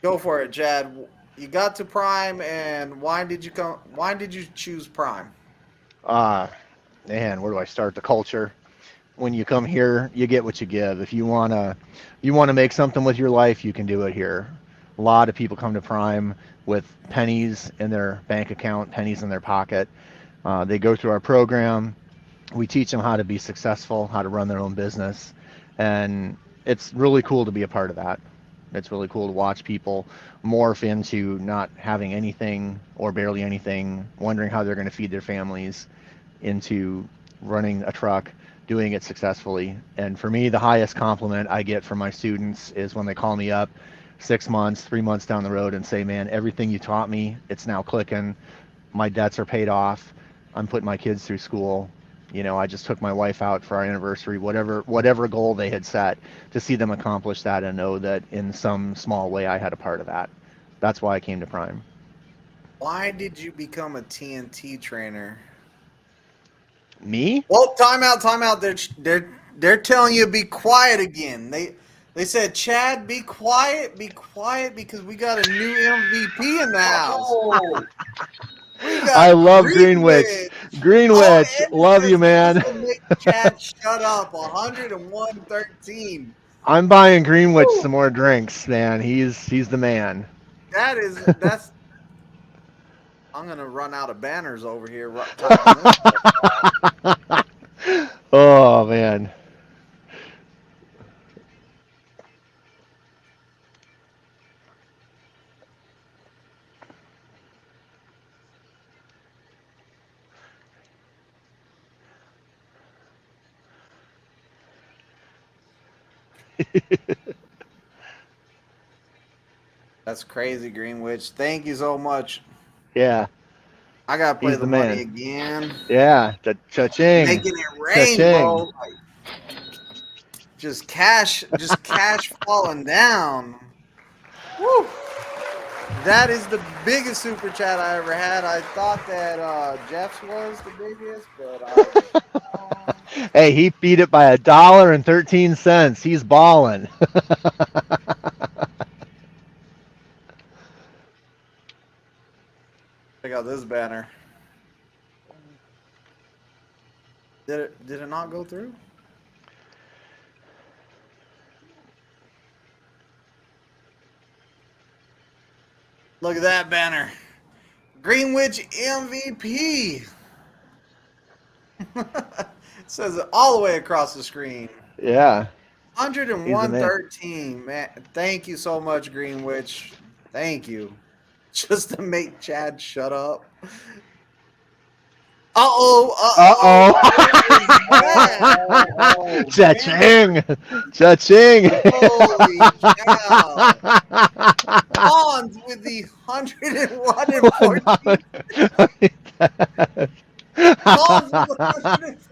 S1: Go for it, Chad. You got to Prime, and why did you choose Prime?
S2: Man, where do I start? The culture. When you come here, you get what you give. If you wanna make something with your life, you can do it here. A lot of people come to Prime with pennies in their bank account, pennies in their pocket. They go through our program. We teach them how to be successful, how to run their own business, and it's really cool to be a part of that. It's really cool to watch people morph into not having anything or barely anything, wondering how they're going to feed their families, into running a truck, doing it successfully. And for me, the highest compliment I get from my students is when they call me up 6 months, 3 months down the road and say, man, everything you taught me, it's now clicking. My debts are paid off. I'm putting my kids through school. I just took my wife out for our anniversary, whatever goal they had set, to see them accomplish that and know that in some small way I had a part of that. That's why I came to Prime.
S1: Why did you become a TNT trainer?
S2: Me?
S1: Well, time out. They're telling you to be quiet again. They said, Chad, be quiet, because we got a new MVP in the house.
S3: Oh,
S1: We got
S2: I love
S1: Greenwich.
S2: Greenwich. Greenwich,
S1: and it
S2: love
S1: says,
S2: you, man.
S1: "Just to make Chad shut up." 101.13.
S2: I'm buying Greenwich
S1: Woo.
S2: some more drinks, man. He's the man.
S1: That's. I'm gonna run out of banners over here. Typing this.
S2: Oh man.
S1: That's crazy, Greenwich. Thank you so much.
S2: Yeah,
S1: I gotta play
S2: he's
S1: the
S2: the
S1: money
S2: man.
S1: again.
S2: Yeah, cha-ching.
S1: Making it rain,
S2: Cha-ching.
S1: bro. Like, just cash falling down. Woo! That is the biggest super chat I ever had. I thought that Jeff's was the biggest, but
S2: Hey, he beat it by $1.13. He's balling.
S1: check out this banner. Did it not go through? Look at that banner. Greenwich MVP. It says it all the way across the screen.
S2: Yeah.
S1: 101.13. Man, thank you so much, Greenwich. Thank you. Just to make Chad shut up.
S2: Uh-oh. Cha-ching. Cha-ching.
S1: Holy cow. Hans with the 101.14. Hans with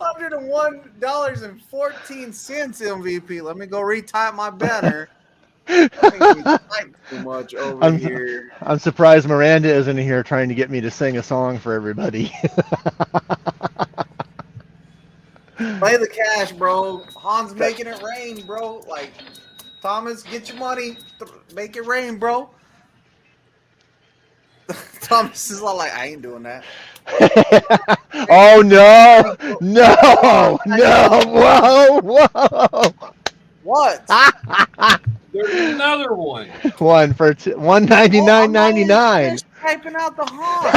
S1: $101.14 MVP. Let me go retype my banner. I think we typed too much over here.
S2: I'm surprised Miranda isn't here trying to get me to sing a song for everybody.
S1: Play the cash, bro. Hans making it rain, bro. Like, Thomas, get your money. Make it rain, bro. Thomas is all like, I ain't doing that.
S2: Oh, no. No. No. Whoa.
S1: What?
S3: there's another one.
S2: One for $199.99.
S1: Just typing out the Hans.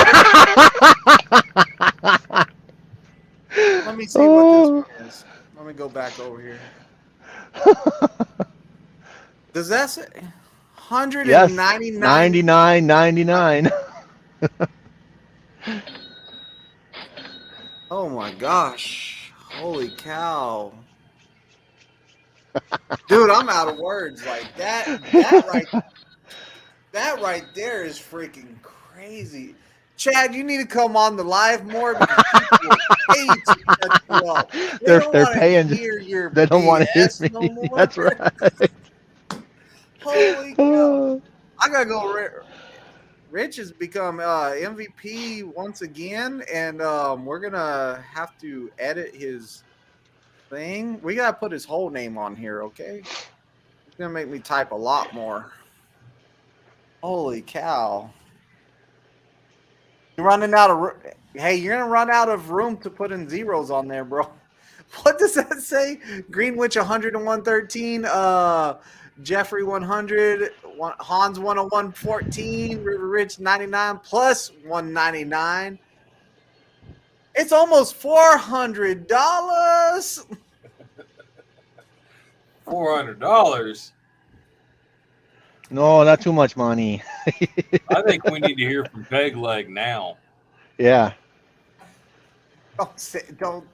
S1: Let me see what this one is. Let me go back over here. Does that say 199?
S2: Yes, $99.99.
S1: Oh my gosh. Holy cow. Dude, I'm out of words. Like that right there is freaking crazy. Chad, you need to come on the live more because people are paid to cut you up.
S2: They're paying.
S1: They
S2: don't want to hear me.
S1: No more.
S2: That's right.
S1: Holy cow. I gotta go. Rich has become MVP once again, and we're gonna have to edit his thing. We gotta put his whole name on here, okay? It's gonna make me type a lot more. Holy cow! You're running out of. Hey, you're gonna run out of room to put in zeros on there, bro. What does that say? Greenwich 101.13. Jeffrey 100, Hans 101.14, River Rich 99 plus 199. It's almost $400.
S3: $400.
S2: No, not too much money.
S3: I think we need to hear from Peg Leg now.
S2: Yeah.
S1: Don't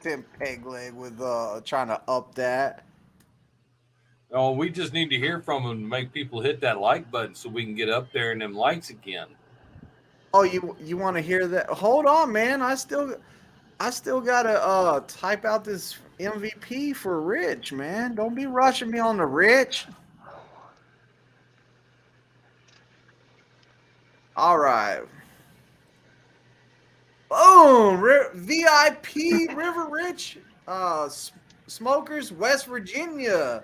S1: tempt Peg Leg with trying to up that.
S3: Oh, we just need to hear from him to make people hit that like button so we can get up there in them likes again.
S1: Oh, you want to hear that? Hold on, man. I still gotta type out this MVP for Rich, man. Don't be rushing me on the Rich. All right. Boom! VIP River Rich Smokers, West Virginia.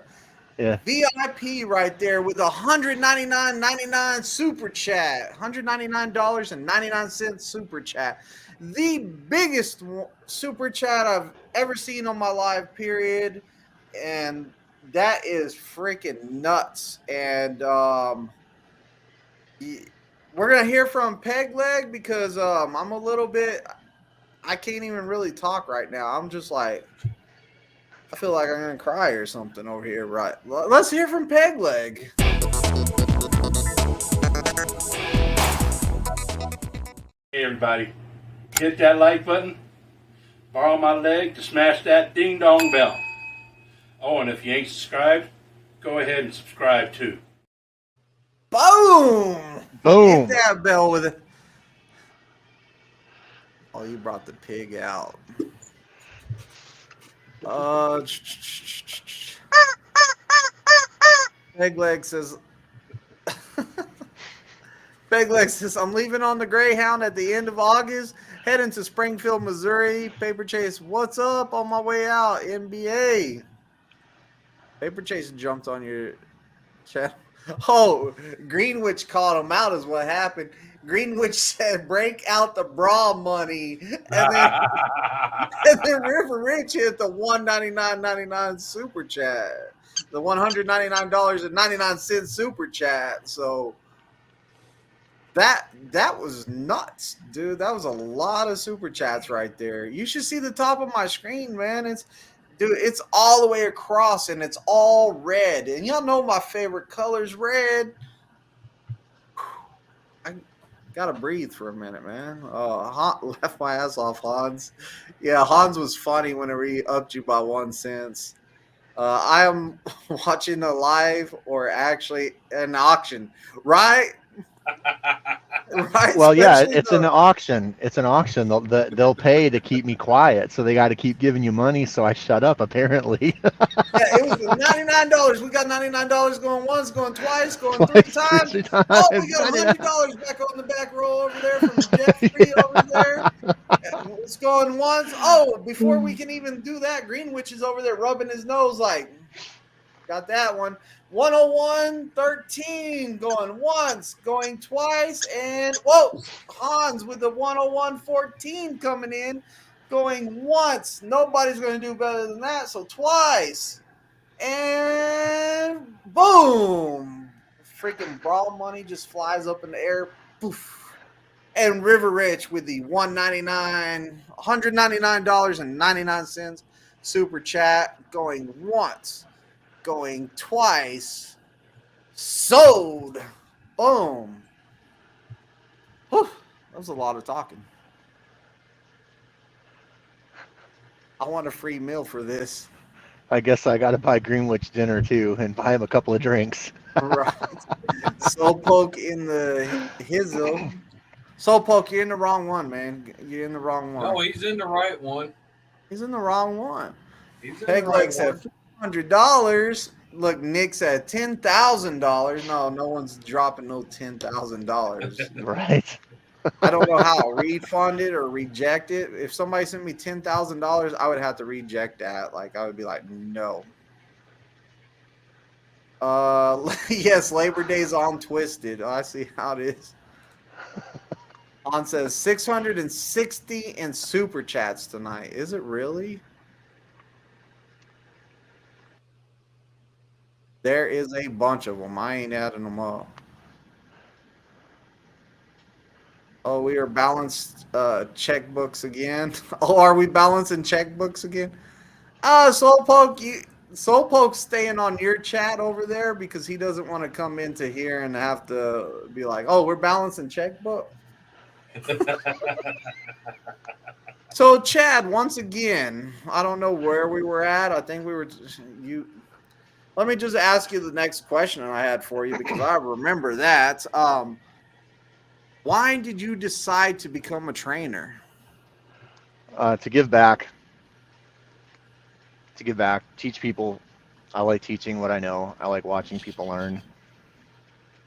S2: Yeah.
S1: VIP right there with $199.99 super chat. $199.99 super chat. The biggest super chat I've ever seen on my live period. And that is freaking nuts. And we're going to hear from Peg Leg because I'm a little bit, I can't even really talk right now. I'm just like, I feel like I'm gonna cry or something over here. Right? Let's hear from Peg Leg.
S4: Hey everybody, hit that like button, borrow my leg to smash that ding dong bell. Oh, and if you ain't subscribed, go ahead and subscribe too.
S1: Boom!
S2: Boom.
S1: Hit that bell with it. Oh, you brought the pig out. Peg Leg says. Peg Leg says, I'm leaving on the Greyhound at the end of August, heading to Springfield, Missouri. Paper Chase, what's up on my way out? NBA. Paper Chase jumped on your channel. Oh, Greenwich called him out is what happened. Greenwich said, break out the bra money. And then River Rich hit the $199.99 super chat. The $199.99 super chat. So that was nuts, dude. That was a lot of super chats right there. You should see the top of my screen, man. It's all the way across and it's all red. And y'all know my favorite color is red. I gotta breathe for a minute, man. Left my ass off, Hans. Yeah, Hans was funny whenever he upped you by 1 cent. I am watching a live or actually an auction, right? Right.
S2: Well, yeah,
S1: Especially
S2: it's an auction. It's an auction. They'll pay to keep me quiet, so they got to keep giving you money, so I shut up. Apparently.
S1: Yeah, it was $99. We got $99 going once, going twice, going three times.
S2: Three
S1: Oh, we
S2: times.
S1: got $100 back on the back row over there from Jeffrey over there. It's going once. Oh, before we can even do that, Greenwich is over there rubbing his nose like, got that one. 101.13 going once, going twice, and whoa, Hans with the 101.14 coming in, going once. Nobody's going to do better than that, so twice. And boom! Freaking brawl money just flies up in the air. Poof. And River Rich with the $199.99 super chat going once, going twice, sold. Boom. Whew, that was a lot of talking. I want a free meal for this.
S2: I guess I got to buy Greenwich dinner too, and buy him a couple of drinks.
S1: Right. Slowpoke in the Hizzle. Slowpoke, you're in the wrong one, man. You're in the wrong one.
S3: No, he's in the right one.
S1: He's in the wrong one.
S3: He's in
S1: Peg
S3: the
S1: Leg
S3: right
S1: said
S3: one.
S1: $400. Look, Nick said $10,000. No one's dropping no $10,000.
S2: Right.
S1: I don't know how I'll refund it or reject it. If somebody sent me $10,000, I would have to reject that. Like, I would be like, no. Yes, Labor Day's on Twisted. Oh, I see how it is. On says 660 in super chats tonight. Is it really? There is a bunch of them. I ain't adding them up. Oh, we are balanced checkbooks again. Oh, are we balancing checkbooks again? Soulpoke's staying on your chat over there because he doesn't want to come into here and have to be like, oh, we're balancing checkbook. So, Chad, once again, I don't know where we were at. I think we were Let me just ask you the next question I had for you because I remember that. Why did you decide to become a trainer?
S2: To give back. To give back, teach people. I like teaching what I know. I like watching people learn.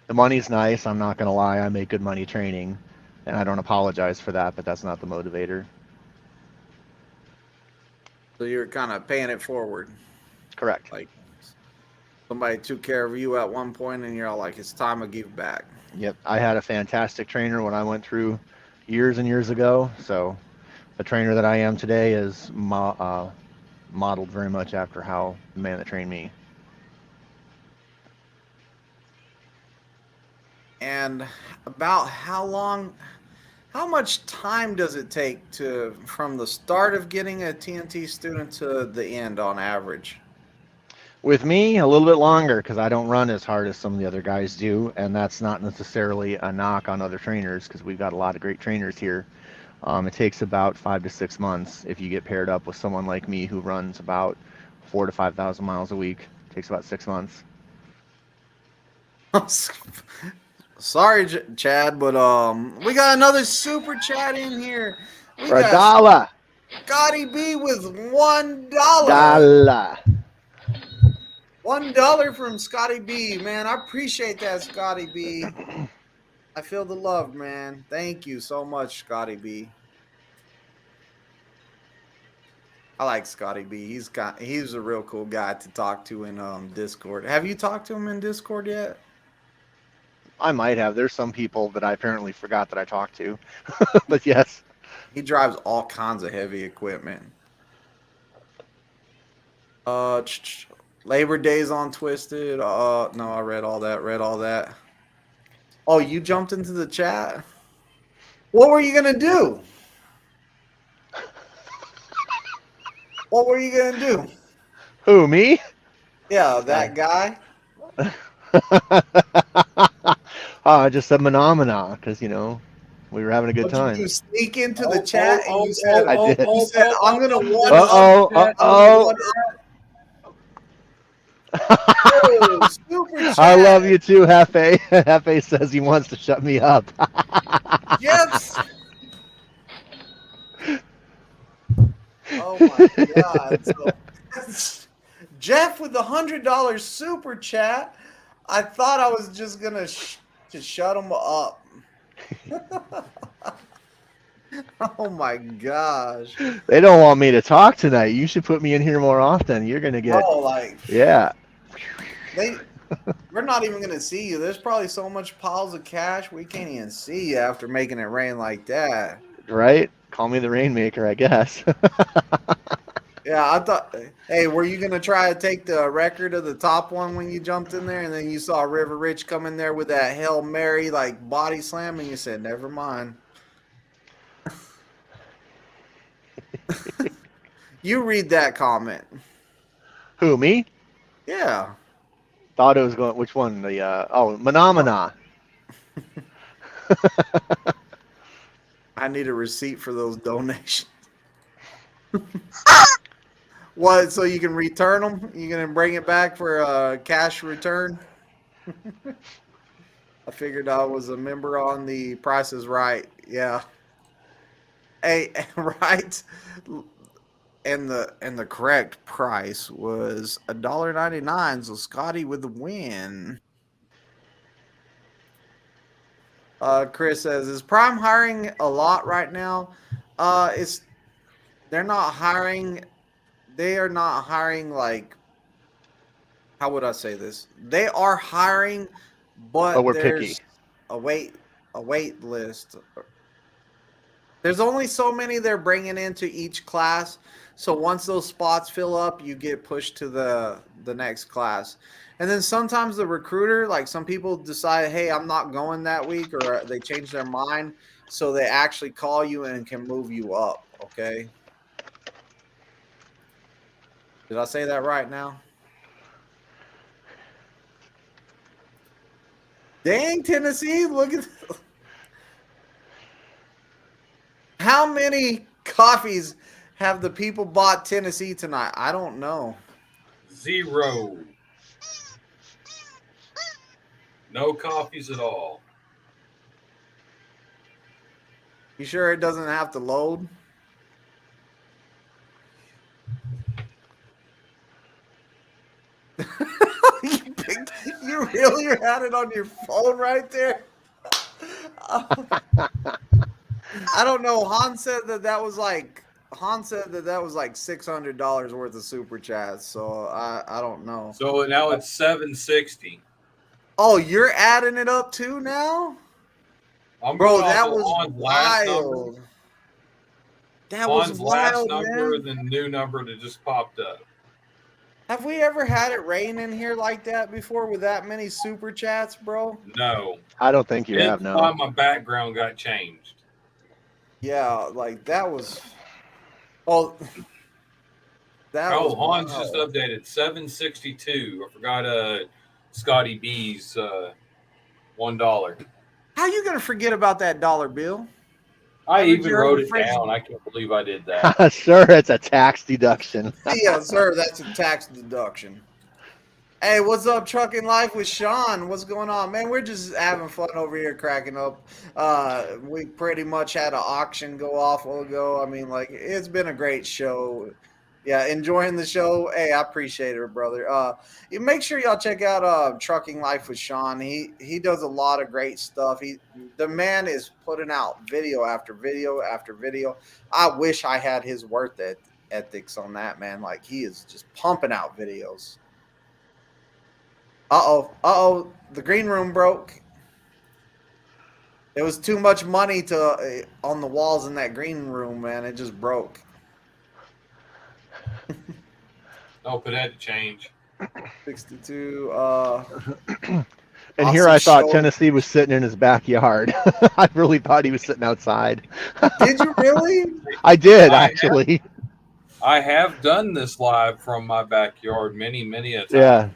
S2: The money's nice. I'm not gonna lie. I make good money training, and I don't apologize for that. But that's not the motivator.
S1: So you're kind of paying it forward.
S2: Correct.
S1: Like, Somebody took care of you at one point, and you're all like, "It's time to give back."
S2: Yep, I had a fantastic trainer when I went through years and years ago. So the trainer that I am today is modeled very much after how the man that trained me.
S1: And about how much time does it take from the start of getting a TNT student to the end on average?
S2: With me, a little bit longer because I don't run as hard as some of the other guys do, and that's not necessarily a knock on other trainers because we've got a lot of great trainers here. It takes about 5 to 6 months if you get paired up with someone like me who runs about 4 to 5,000 miles a week. It takes about 6 months.
S1: Sorry, Chad, but we got another super chat in here. We
S2: For a
S1: got
S2: dollar.
S1: Scotty B with $1.
S2: Dollar.
S1: $1 from Scotty B, man. I appreciate that, Scotty B. I feel the love, man. Thank you so much, Scotty B. I like Scotty B. He's a real cool guy to talk to in Discord. Have you talked to him in Discord yet?
S2: I might have. There's some people that I apparently forgot that I talked to. But yes.
S1: He drives all kinds of heavy equipment. Labor Day's on Twisted. No, I read all that. Oh, you jumped into the chat? What were you gonna do? What were you gonna do?
S2: Who, me?
S1: Yeah, that guy.
S2: I just said phenomena because, we were having a good time.
S1: Did you sneak into the chat and you said,
S2: I did.
S1: You said, I'm going to one
S2: Uh-oh.
S1: Super chat.
S2: I love you too, Hefe. Hefe says he wants to shut me up.
S1: Yes. Oh my God. So, Jeff with the $100 super chat. I thought I was just going to shut him up. Oh my gosh.
S2: They don't want me to talk tonight. You should put me in here more often. You're going to get... Yeah.
S1: We're not even going to see you. There's probably so much piles of cash we can't even see you after making it rain like that.
S2: Right? Call me the Rainmaker, I guess.
S1: Yeah, I thought, hey, were you going to try to take the record of the top one when you jumped in there and then you saw River Rich come in there with that Hail Mary like body slam and you said, never mind. You read that comment.
S2: Who, me?
S1: Yeah.
S2: Thought it was going, which one? The, Phenomena.
S1: I need a receipt for those donations. What? So you can return them? You gonna bring it back for a cash return? I figured I was a member on the Price is Right. Yeah. Hey, right. And the correct price was $1.99. So Scotty with the win. Chris says, is Prime hiring a lot right now? They're not hiring. They are not hiring like. How would I say this? They are hiring, but
S2: we're
S1: there's
S2: picky.
S1: a wait list. There's only so many they're bringing into each class. So once those spots fill up, you get pushed to the next class. And then sometimes the recruiter, like some people decide, hey, I'm not going that week, or they change their mind. So they actually call you and can move you up. Okay. Did I say that right now? Dang, Tennessee, look at this. How many coffees have the people bought Tennessee tonight? I don't know.
S3: 0. No coffees at all.
S1: You sure it doesn't have to load? You really had it on your phone right there? I don't know. Han said that was like Han said that was like $600 worth of super chats. So I don't know.
S3: So now it's 760.
S1: Oh, you're adding it up too now,
S3: I'm
S1: bro.
S3: going off
S1: That
S3: of
S1: was
S3: Han's last number.
S1: wild. That was
S3: Han's last
S1: wild,
S3: number,
S1: man.
S3: and then the new number that just popped up.
S1: Have we ever had it rain in here like that before with that many super chats, bro?
S3: No.
S2: I don't think you
S3: It's
S2: have, no.
S3: why my background got changed.
S1: Yeah, like that was. Oh, that was.
S3: Oh, Han's
S1: wild.
S3: just updated 762. I forgot Scotty B's $1.
S1: How you gonna forget about that dollar bill?
S3: I
S1: Haven't
S3: even
S1: you heard
S3: wrote
S1: the
S3: it
S1: phrase-
S3: down. I can't believe I did that.
S2: Sir, it's a tax deduction.
S1: Yeah, sir, that's a tax deduction. Hey, what's up, Trucking Life with Sean? What's going on, man? We're just having fun over here, cracking up. We pretty much had an auction go off a while ago. I mean, like, it's been a great show. Yeah, enjoying the show. Hey, I appreciate it, brother. You make sure y'all check out Trucking Life with Sean. He does a lot of great stuff. The man is putting out video after video after video. I wish I had his work ethics on that, man. Like, he is just pumping out videos. Uh-oh, the green room broke. It was too much money to on the walls in that green room, man. It just broke.
S3: Nope, it had to change.
S1: 62.
S2: And
S1: Awesome
S2: here I thought
S1: show.
S2: Tennessee was sitting in his backyard. I really thought he was sitting outside.
S1: Did you really?
S2: I did,
S3: I
S2: actually.
S3: I have done this live from my backyard many a times.
S2: Yeah.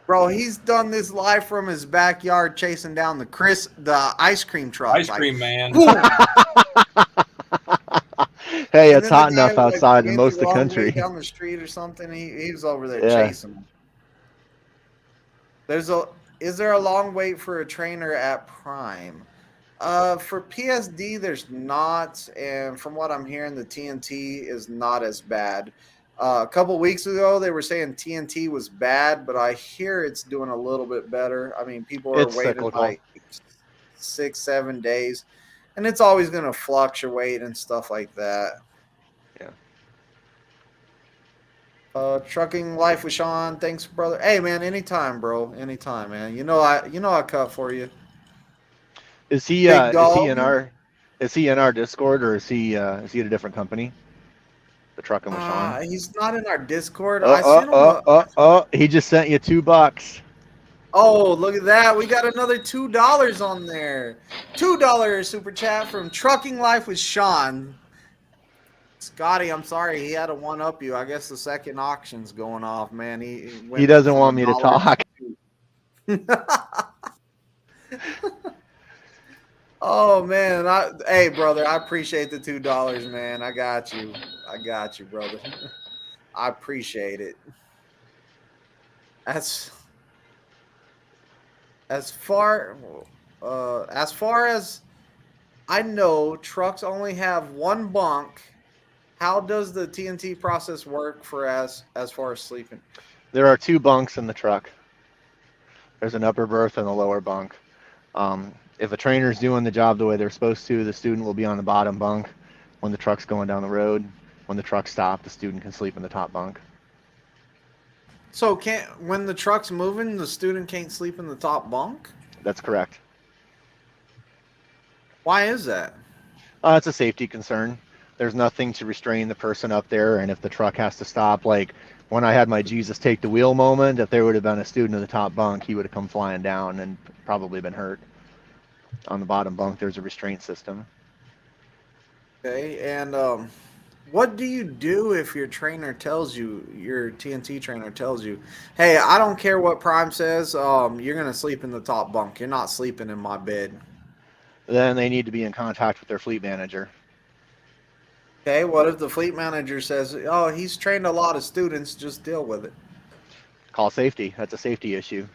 S1: Bro, he's done this live from his backyard chasing down the ice cream truck.
S3: Ice cream man.
S1: Boom!
S2: Hey,
S1: And
S2: it's
S1: then the
S2: hot
S1: guy
S2: enough
S1: like,
S2: outside in
S1: maybe
S2: most of the
S1: long way
S2: country.
S1: down the street or something. He was over there
S2: Yeah.
S1: chasing. Is there a long wait for a trainer at Prime? For PSD, there's not, and from what I'm hearing, the TNT is not as bad. A couple weeks ago, they were saying TNT was bad, but I hear it's doing a little bit better. I mean, people are
S2: It's
S1: waiting
S2: cyclical.
S1: like 6-7 days, and it's always going to fluctuate and stuff like that.
S2: Yeah.
S1: Trucking Life with Sean, thanks, brother. Hey, man, anytime, bro, anytime, man. You know I cut for you.
S2: Is he
S1: Big
S2: is he in our Discord, or is he at a different company? The Trucking with Sean.
S1: He's not in our Discord. I sent him
S2: He just sent you $2.
S1: Oh, look at that. We got another $2 on there. $2 super chat from Trucking Life with Sean. Scotty, I'm sorry. He had to one-up you. I guess the second auction's going off, man.
S2: He doesn't want me to talk.
S1: Oh, man. Hey, brother, I appreciate the $2, man. I got you, brother. I appreciate it. As far as I know, trucks only have one bunk. How does the TNT process work for as far as sleeping?
S2: There are 2 bunks in the truck. There's an upper berth and a lower bunk. If a trainer's doing the job the way they're supposed to, the student will be on the bottom bunk. When the truck's going down the road, when the truck stops, the student can sleep in the top bunk.
S1: So when the truck's moving, the student can't sleep in the top bunk?
S2: That's correct.
S1: Why is that?
S2: It's a safety concern. There's nothing to restrain the person up there, and if the truck has to stop, like when I had my Jesus take the wheel moment, if there would have been a student in the top bunk, he would have come flying down and probably been hurt. On the bottom bunk, there's a restraint system.
S1: Okay, and what do you do if your TNT trainer tells you, hey, I don't care what Prime says, you're going to sleep in the top bunk. You're not sleeping in my bed.
S2: Then they need to be in contact with their fleet manager.
S1: Okay, what if the fleet manager says, oh, he's trained a lot of students, just deal with it?
S2: Call safety. That's a safety issue.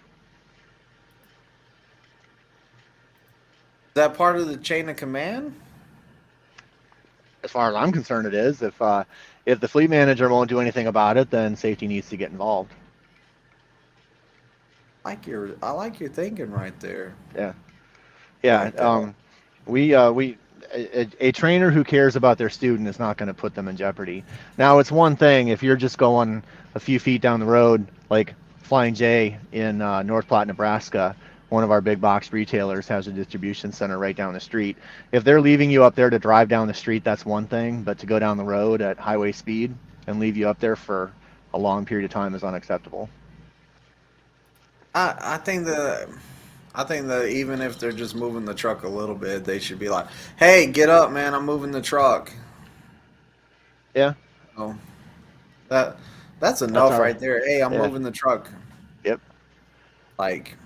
S1: Is that part of the chain of command?
S2: As far as I'm concerned, it is. If the fleet manager won't do anything about it, then safety needs to get involved.
S1: I like your thinking right there.
S2: Yeah.
S1: Like that.
S2: We a trainer who cares about their student is not going to put them in jeopardy. Now, it's one thing if you're just going a few feet down the road, like Flying J in North Platte, Nebraska. One of our big box retailers has a distribution center right down the street. If they're leaving you up there to drive down the street, that's one thing, but to go down the road at highway speed and leave you up there for a long period of time is unacceptable.
S1: I think that even if they're just moving the truck a little bit, they should be like, "Hey, get up, man! I'm moving the truck."
S2: Yeah.
S1: Oh, that's enough right there. Hey, I'm
S2: Yeah.
S1: moving the truck.
S2: Yep.
S1: Like,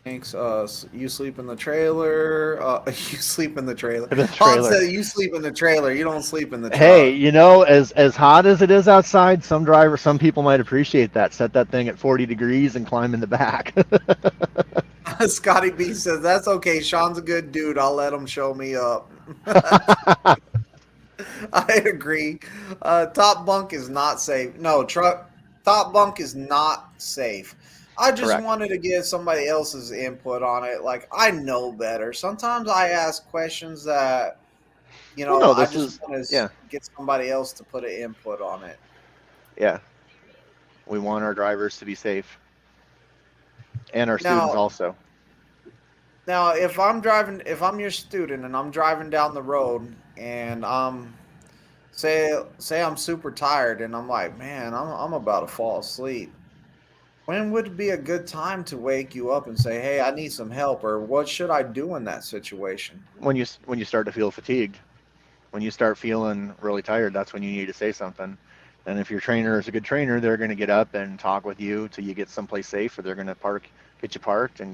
S1: thanks. You sleep in the trailer. You sleep in the trailer.
S2: The
S1: Han
S2: trailer.
S1: said you sleep in the trailer. You don't sleep in the truck.
S2: Hey, you know, as hot as it is outside, some people might appreciate that. Set that thing at 40 degrees and climb in the back.
S1: Scotty B says that's okay. Sean's a good dude. I'll let him show me up. I agree. Top bunk is not safe. No, top bunk is not safe. I just
S2: Correct.
S1: wanted to get somebody else's input on it. Like, I know better. Sometimes I ask questions that,
S2: Well, no,
S1: I
S2: this
S1: just
S2: is-
S1: want to
S2: yeah.
S1: get somebody else to put an input on it.
S2: Yeah. We want our drivers to be safe. And our students also.
S1: Now, if I'm your student and I'm driving down the road and say I'm super tired and I'm like, man, I'm about to fall asleep. When would be a good time to wake you up and say, hey, I need some help, or what should I do in that situation?
S2: When you start to feel fatigued, when you start feeling really tired, that's when you need to say something. And if your trainer is a good trainer, they're going to get up and talk with you till you get someplace safe, or they're going to get you parked and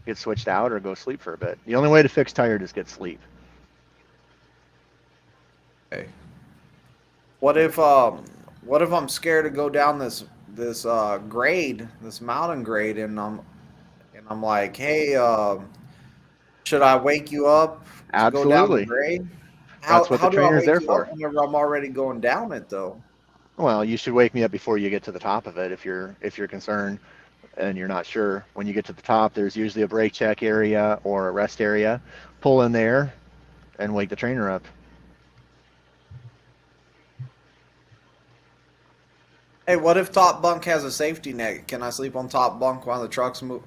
S2: get switched out or go sleep for a bit. The only way to fix tired is get sleep.
S1: Okay. What if I'm scared to go down this grade, this mountain grade, and I'm like, hey, should I wake you up to go down the
S2: Absolutely.
S1: grade?
S2: That's what the
S1: do I
S2: trainer's
S1: wake
S2: there
S1: you
S2: for.
S1: up whenever I'm already going down it, though?
S2: Well, you should wake me up before you get to the top of it if you're concerned and you're not sure. When you get to the top, there's usually a brake check area or a rest area. Pull in there and wake the trainer up.
S1: Hey, what if top bunk has a safety net? Can I sleep on top bunk while the truck's move?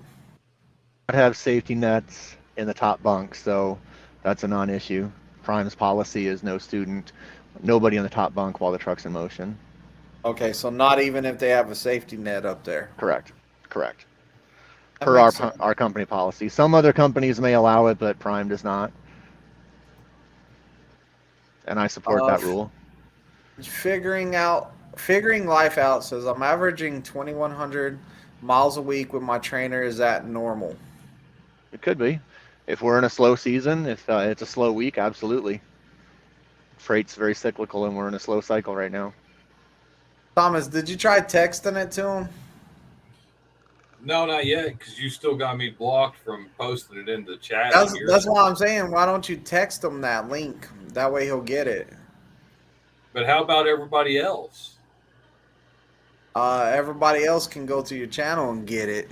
S2: I have safety nets in the top bunk, so that's a non-issue. Prime's policy is nobody in the top bunk while the truck's in motion.
S1: Okay, so not even if they have a safety net up there.
S2: Correct.
S1: That
S2: Per
S1: makes sense.
S2: our company policy. Some other companies may allow it, but Prime does not. And I support that rule.
S1: Figuring life out says I'm averaging 2,100 miles a week with my trainer. Is that normal?
S2: It could be. If we're in a slow season, if it's a slow week, absolutely. Freight's very cyclical, and we're in a slow cycle right now.
S1: Thomas, did you try texting it to him?
S3: No, not yet, because you still got me blocked from posting it in the chat.
S1: That's why I'm saying, why don't you text him that link? That way he'll get it.
S3: But how about everybody else?
S1: Everybody else can go to your channel and get it.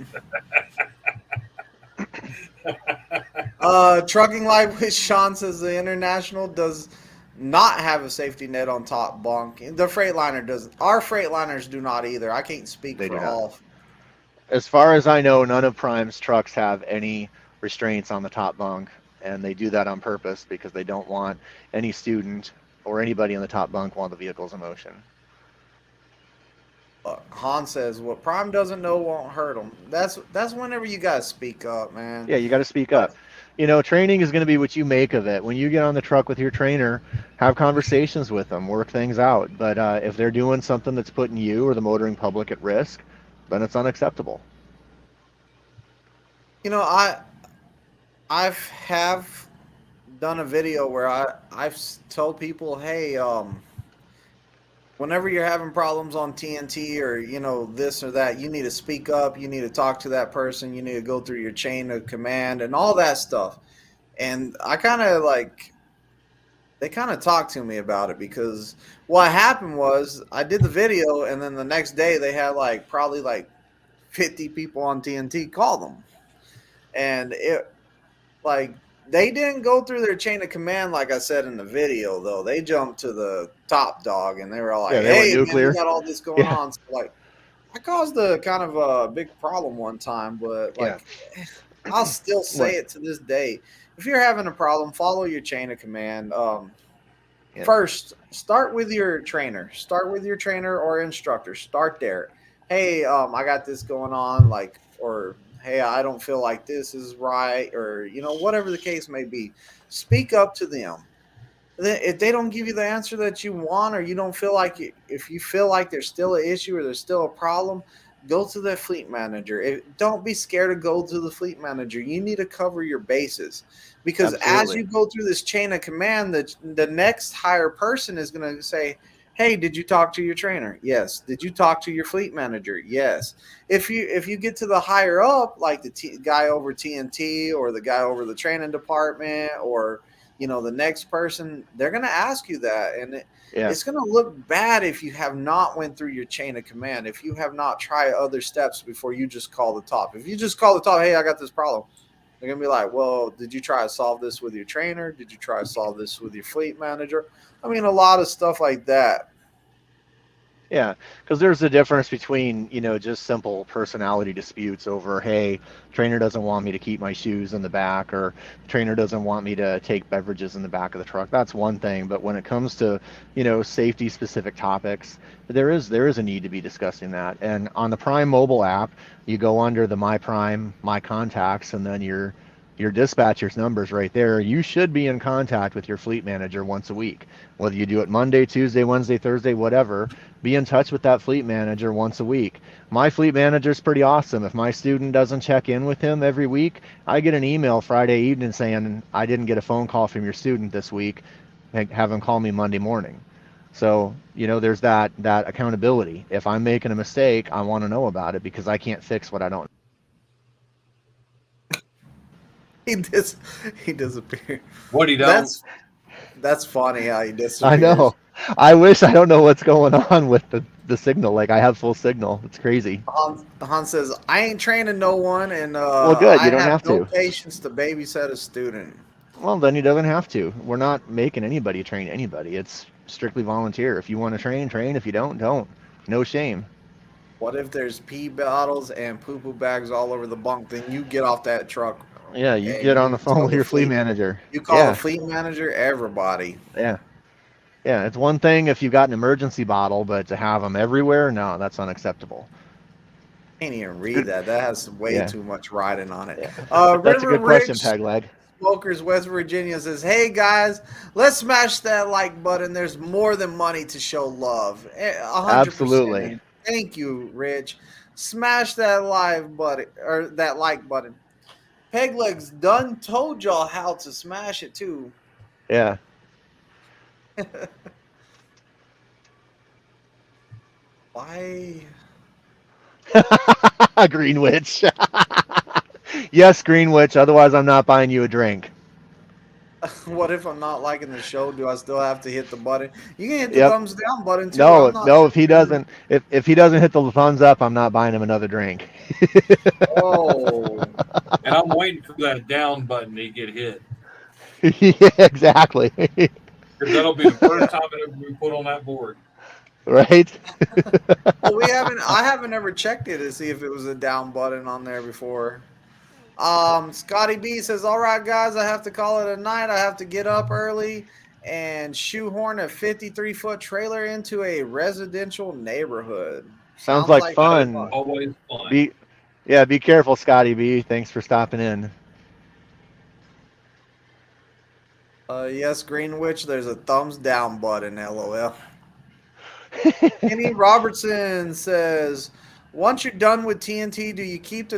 S1: Trucking Life with Sean says the International does not have a safety net on top bunk. The Freightliner doesn't. Our Freightliners do not either. I can't speak
S2: They
S1: for
S2: do not.
S1: all.
S2: As far as I know, none of Prime's trucks have any restraints on the top bunk, and they do that on purpose because they don't want any student or anybody in the top bunk while the vehicle's in motion.
S1: Han says what Prime doesn't know won't hurt him. That's whenever you guys speak up, man.
S2: Yeah, you got to speak up. You know, training is going to be what you make of it. When you get on the truck with your trainer, have conversations with them, work things out. But if they're doing something that's putting you or the motoring public at risk, then it's unacceptable.
S1: You know, I've done a video where I've told people, hey, whenever you're having problems on TNT or this or that, you need to speak up. You need to talk to that person. You need to go through your chain of command and all that stuff. And I they kind of talked to me about it, because what happened was I did the video, and then the next day they had probably 50 people on TNT call them. And it They didn't go through their chain of command like I said in the video, though. They jumped to the top dog, and they were all like,
S2: Yeah, they went
S1: "Hey, man, we
S2: nuclear.
S1: got all this going
S2: Yeah.
S1: on." So, like, I caused a kind of a big problem one time, but
S2: Yeah.
S1: like, I'll still say
S2: What?
S1: it to this day. If you're having a problem, follow your chain of command.
S2: Yeah.
S1: First, start with your trainer. Start with your trainer or instructor. Start there. Hey, I got this going on, like, or hey, I don't feel like this is right, or whatever the case may be. Speak up to them. If they don't give you the answer that you want, or you don't feel like if you feel like there's still an issue or there's still a problem, go to the fleet manager. Don't be scared to go to the fleet manager. You need to cover your bases, because as
S2: Absolutely.
S1: you go through this chain of command, the next higher person is going to say, "Hey, did you talk to your trainer?" Yes. Did you talk to your fleet manager? Yes. If you get to the higher up, like the guy over TNT or the guy over the training department, or the next person, they're going to ask you that, and
S2: Yeah.
S1: it's going to look bad if you have not went through your chain of command, if you have not tried other steps before you just call the top. If you just call the top, "Hey, I got this problem," they're going to be like, "Well, did you try to solve this with your trainer? Did you try to solve this with your fleet manager?" I mean, a lot of stuff like that.
S2: Yeah, because there's a difference between, just simple personality disputes over, hey, trainer doesn't want me to keep my shoes in the back, or trainer doesn't want me to take beverages in the back of the truck. That's one thing. But when it comes to, safety specific topics, there is a need to be discussing that. And on the Prime mobile app, you go under the My Prime, My Contacts, and then your dispatcher's numbers right there. You should be in contact with your fleet manager once a week, whether you do it Monday, Tuesday, Wednesday, Thursday, whatever. Be in touch with that fleet manager once a week. My fleet manager is pretty awesome. If my student doesn't check in with him every week, I get an email Friday evening saying, "I didn't get a phone call from your student this week. Have him call me Monday morning." So, there's that accountability. If I'm making a mistake, I want to know about it, because I can't fix what I don't.
S1: He disappeared.
S3: What he does?
S1: That's funny how he disappears.
S2: I know. I wish. I don't know what's going on with the signal. Like, I have full signal. It's crazy.
S1: Han says, "I ain't training no one, and
S2: Well, good. You
S1: I
S2: don't
S1: have
S2: have
S1: no
S2: to.
S1: patience to babysit a student."
S2: Well, then he doesn't have to. We're not making anybody train anybody. It's strictly volunteer. If you want to train, train. If you don't, don't. No shame.
S1: What if there's pee bottles and poo-poo bags all over the bunk? Then you get off that truck.
S2: Yeah, you
S1: and
S2: get on
S1: you
S2: the phone
S1: tell
S2: with
S1: the
S2: your fleet manager.
S1: You call
S2: Yeah,
S1: the fleet manager, everybody.
S2: yeah, yeah. It's one thing if you've got an emergency bottle, but to have them everywhere, no, that's unacceptable.
S1: Can't even read
S2: Good.
S1: that. That has way
S2: Yeah,
S1: too much writing on it.
S2: yeah. That's a
S1: River
S2: good question,
S1: Rich
S2: Pegleg.
S1: Smokers, West Virginia says, "Hey guys, let's smash that like button. There's more than money to show love. 100%.
S2: Absolutely.
S1: Thank you, Rich. Smash that live button, or that like button. Peglegs done told y'all how to smash it too."
S2: Yeah.
S1: Why?
S2: Greenwich. Yes, Greenwich. Otherwise, I'm not buying you a drink.
S1: What if I'm not liking the show? Do I still have to hit the button? You can hit the
S2: Yep.
S1: thumbs down button too.
S2: No,
S1: I'm not.
S2: no. If he doesn't, if he doesn't hit the thumbs up, I'm not buying him another drink.
S1: Oh,
S3: And I'm waiting for that down button to get hit.
S2: Yeah, exactly.
S3: Because that'll be the first time it ever be put on that board.
S2: Right?
S1: well, I haven't ever checked it to see if it was a down button on there before. Scotty B says, "All right, guys, I have to call it a night. I have to get up early and shoehorn a 53-foot trailer into a residential neighborhood."
S2: Sounds like
S1: fun.
S2: fun.
S3: Always fun.
S2: Be careful, Scotty B. Thanks for stopping in.
S1: Yes, Greenwich, there's a thumbs down button, LOL. Kenny Robertson says, "Once you're done with TNT, do you keep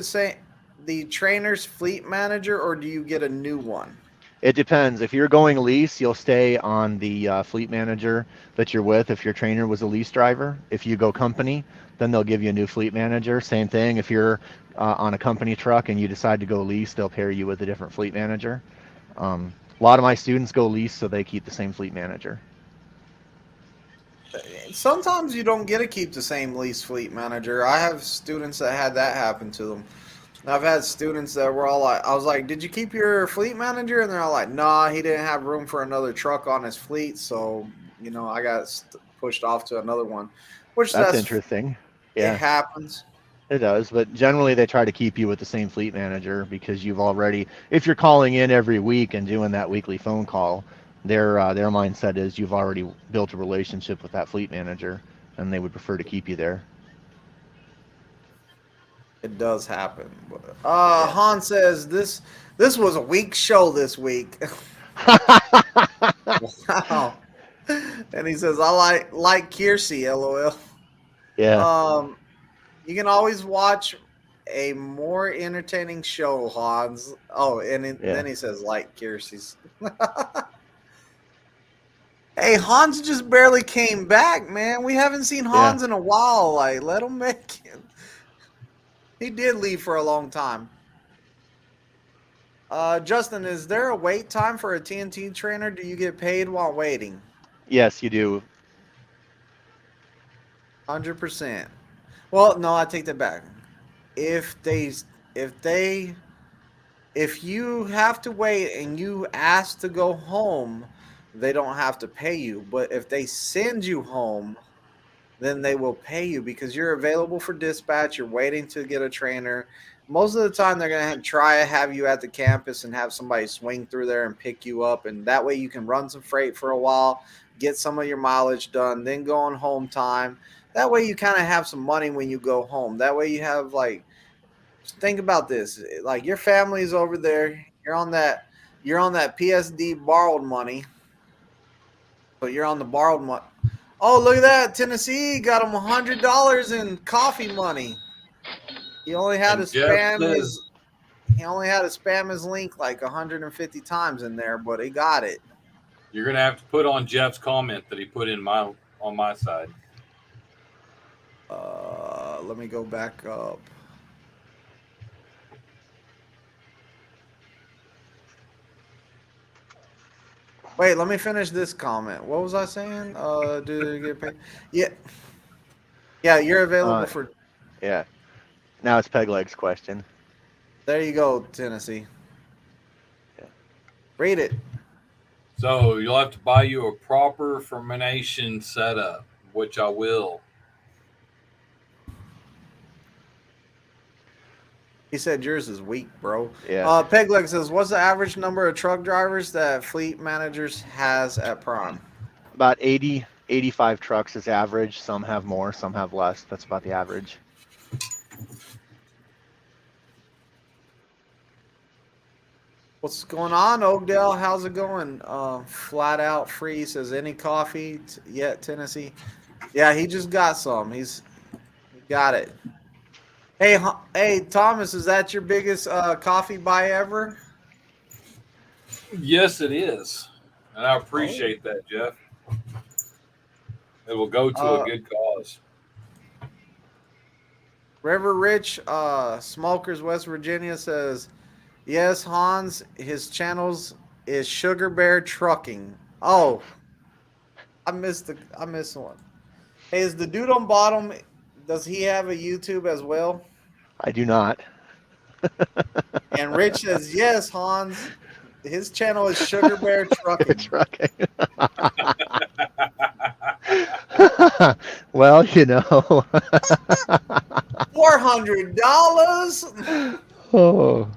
S1: the trainer's fleet manager, or do you get a new one?"
S2: It depends. If you're going lease, you'll stay on the fleet manager that you're with if your trainer was a lease driver. If you go company, then they'll give you a new fleet manager. Same thing. If you're on a company truck and you decide to go lease, they'll pair you with a different fleet manager. A lot of my students go lease, so they keep the same fleet manager.
S1: Sometimes you don't get to keep the same lease fleet manager. I have students that had that happen to them. I've had students that were all like, I was like, "Did you keep your fleet manager?" And they're all like, "Nah, he didn't have room for another truck on his fleet, so I got pushed off to another one." Which
S2: That's interesting.
S1: it
S2: Yeah,
S1: happens.
S2: it does. But generally, they try to keep you with the same fleet manager because you've already, if you're calling in every week and doing that weekly phone call, their mindset is you've already built a relationship with that fleet manager, and they would prefer to keep you there.
S1: It does happen. But,
S2: Yeah.
S1: Han says this was a weak show this week. Wow. And he says, I like Kiersey, LOL.
S2: Yeah.
S1: You can always watch a more entertaining show, Hans. Oh, and
S2: Yeah.
S1: then he says, like Kiersey's. Hey, Hans just barely came back, man. We haven't seen Hans in a while. Like, let him make it. He did leave for a long time. Justin, is there a wait time for a TNT trainer? Do you get paid while waiting?
S2: Yes, you do.
S1: 100%. Well, no, I take that back. If you have to wait and you ask to go home, they don't have to pay you. But if they send you home, then they will pay you because you're available for dispatch. You're waiting to get a trainer. Most of the time, they're going to try to have you at the campus and have somebody swing through there and pick you up. And that way you can run some freight for a while, get some of your mileage done, then go on home time. That way you kind of have some money when you go home. That way you have think about this. Like your family's over there. You're on that PSD borrowed money. But you're on the borrowed money. Oh, look at that. Tennessee got him $100 in coffee money. He only had to spam his link like 150 times in there, but he got it.
S3: You're gonna have to put on Jeff's comment that he put in on my side.
S1: Let me go back up. Wait, let me finish this comment. What was I saying? Do you get paid? Yeah, you're available for.
S2: Yeah. Now it's Pegleg's question.
S1: There you go, Tennessee.
S2: Yeah.
S1: Read it.
S3: So you'll have to buy you a proper fermentation setup, which I will.
S1: He said yours is weak, bro.
S2: Yeah.
S1: Pegleg says, what's the average number of truck drivers that Fleet Managers has at Prime?
S2: About 80, 85 trucks is average. Some have more, some have less. That's about the average.
S1: What's going on, Oakdale? How's it going? Flat out free says, any coffee yet, Tennessee? Yeah, he just got some. He got it. Hey, Thomas, is that your biggest coffee buy ever?
S3: Yes, it is, and I appreciate that, Jeff. It will go to a good cause.
S1: River Rich Smokers, West Virginia says, yes, Hans, his channels is Sugar Bear Trucking. Oh, I missed one. Hey, is the dude on bottom, does he have a YouTube as well?
S2: I do not.
S1: And Rich says, yes, Hans, his channel is Sugar Bear Trucking.
S2: Trucking. Well,
S1: $400.
S2: Oh,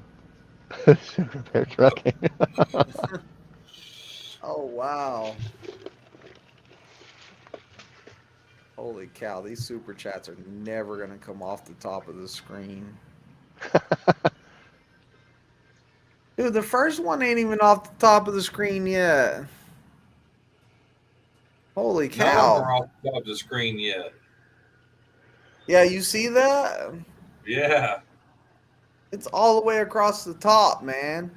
S2: Sugar Bear Trucking.
S1: Oh, wow. Holy cow, these super chats are never going to come off the top of the screen. Dude, the first one ain't even off the top of the screen yet. Holy cow.
S3: None of them are off the top of the screen yet.
S1: Yeah, you see that?
S3: Yeah.
S1: It's all the way across the top, man.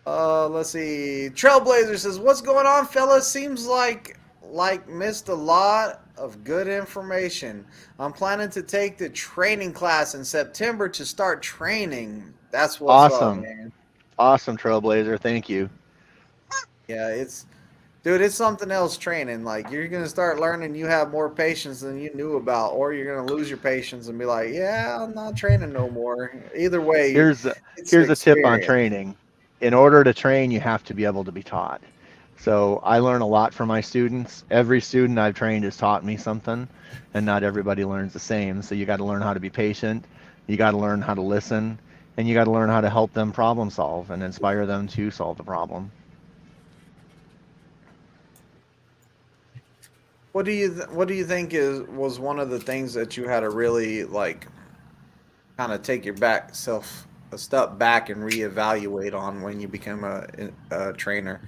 S1: Let's see. Trailblazer says, what's going on, fellas? Seems like missed a lot of good information. I'm planning to take the training class in September to start training. That's what's
S2: awesome.
S1: Up, man.
S2: Awesome, Trailblazer. Thank you.
S1: Yeah, it's Dude, it's something else training. Like you're gonna start learning you have more patience than you knew about, or you're gonna lose your patience and be like, yeah, I'm not training no more. Either way,
S2: Here's a,
S1: it's an
S2: here's a tip on
S1: experience.
S2: training. In order to train, you have to be able to be taught. So I learn a lot from my students. Every student I've trained has taught me something, and not everybody learns the same. So you got to learn how to be patient, you got to learn how to listen, and you got to learn how to help them problem solve and inspire them to solve the problem.
S1: What do you think is was one of the things that you had to really like kind of take your back self a step back and reevaluate on when you became a trainer?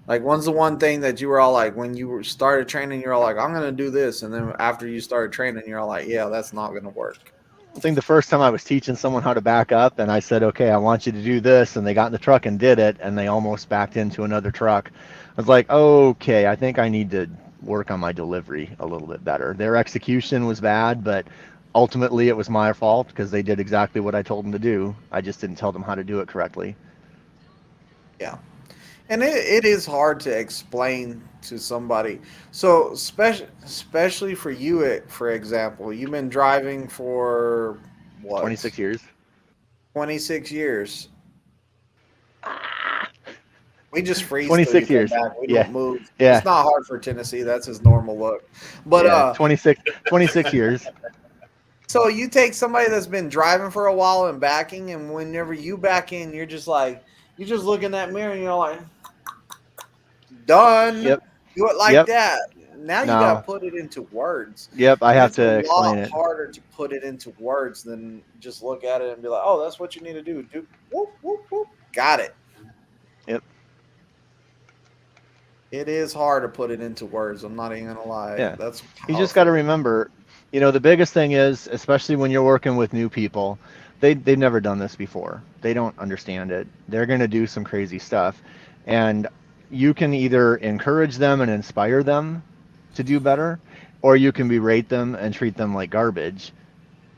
S1: Like, when's the one thing that you were all like, when you started training, you're all like, I'm gonna do this, and then after you started training, you're all like, yeah, that's not gonna work.
S2: I think the first time I was teaching someone how to back up, and I said, okay, I want you to do this, and they got in the truck and did it, and they almost backed into another truck. I was like, okay, I think I need to work on my delivery a little bit better. Their execution was bad, but ultimately it was my fault because they did exactly what I told them to do. I just didn't tell them how to do it correctly.
S1: Yeah, and it is hard to explain to somebody. So, especially for you, for example, you've been driving for what
S2: 26 years.
S1: 26 years. We just freeze till you
S2: 26
S1: come
S2: years.
S1: back. We
S2: Yeah.
S1: don't move.
S2: Yeah.
S1: It's not hard for Tennessee. That's his normal look. But
S2: Yeah. 26 years.
S1: so you take somebody that's been driving for a while and backing, and whenever you back in, you're just like you just look in that mirror and you're like, done.
S2: Yep.
S1: Do it like
S2: Yep.
S1: that. Now you got to
S2: Now,
S1: put it into words,
S2: yep, I
S1: and
S2: have
S1: it's a
S2: to
S1: lot
S2: explain it.
S1: harder to put it into words than just look at it and be like, "Oh, that's what you need to do." Do whoop whoop whoop. Got it.
S2: Yep.
S1: It is hard to put it into words. I'm not even gonna lie.
S2: Yeah.
S1: That's
S2: You just got to
S1: powerful.
S2: remember, the biggest thing is, especially when you're working with new people, they've never done this before. They don't understand it. They're going to do some crazy stuff. And you can either encourage them and inspire them to do better, or you can berate them and treat them like garbage.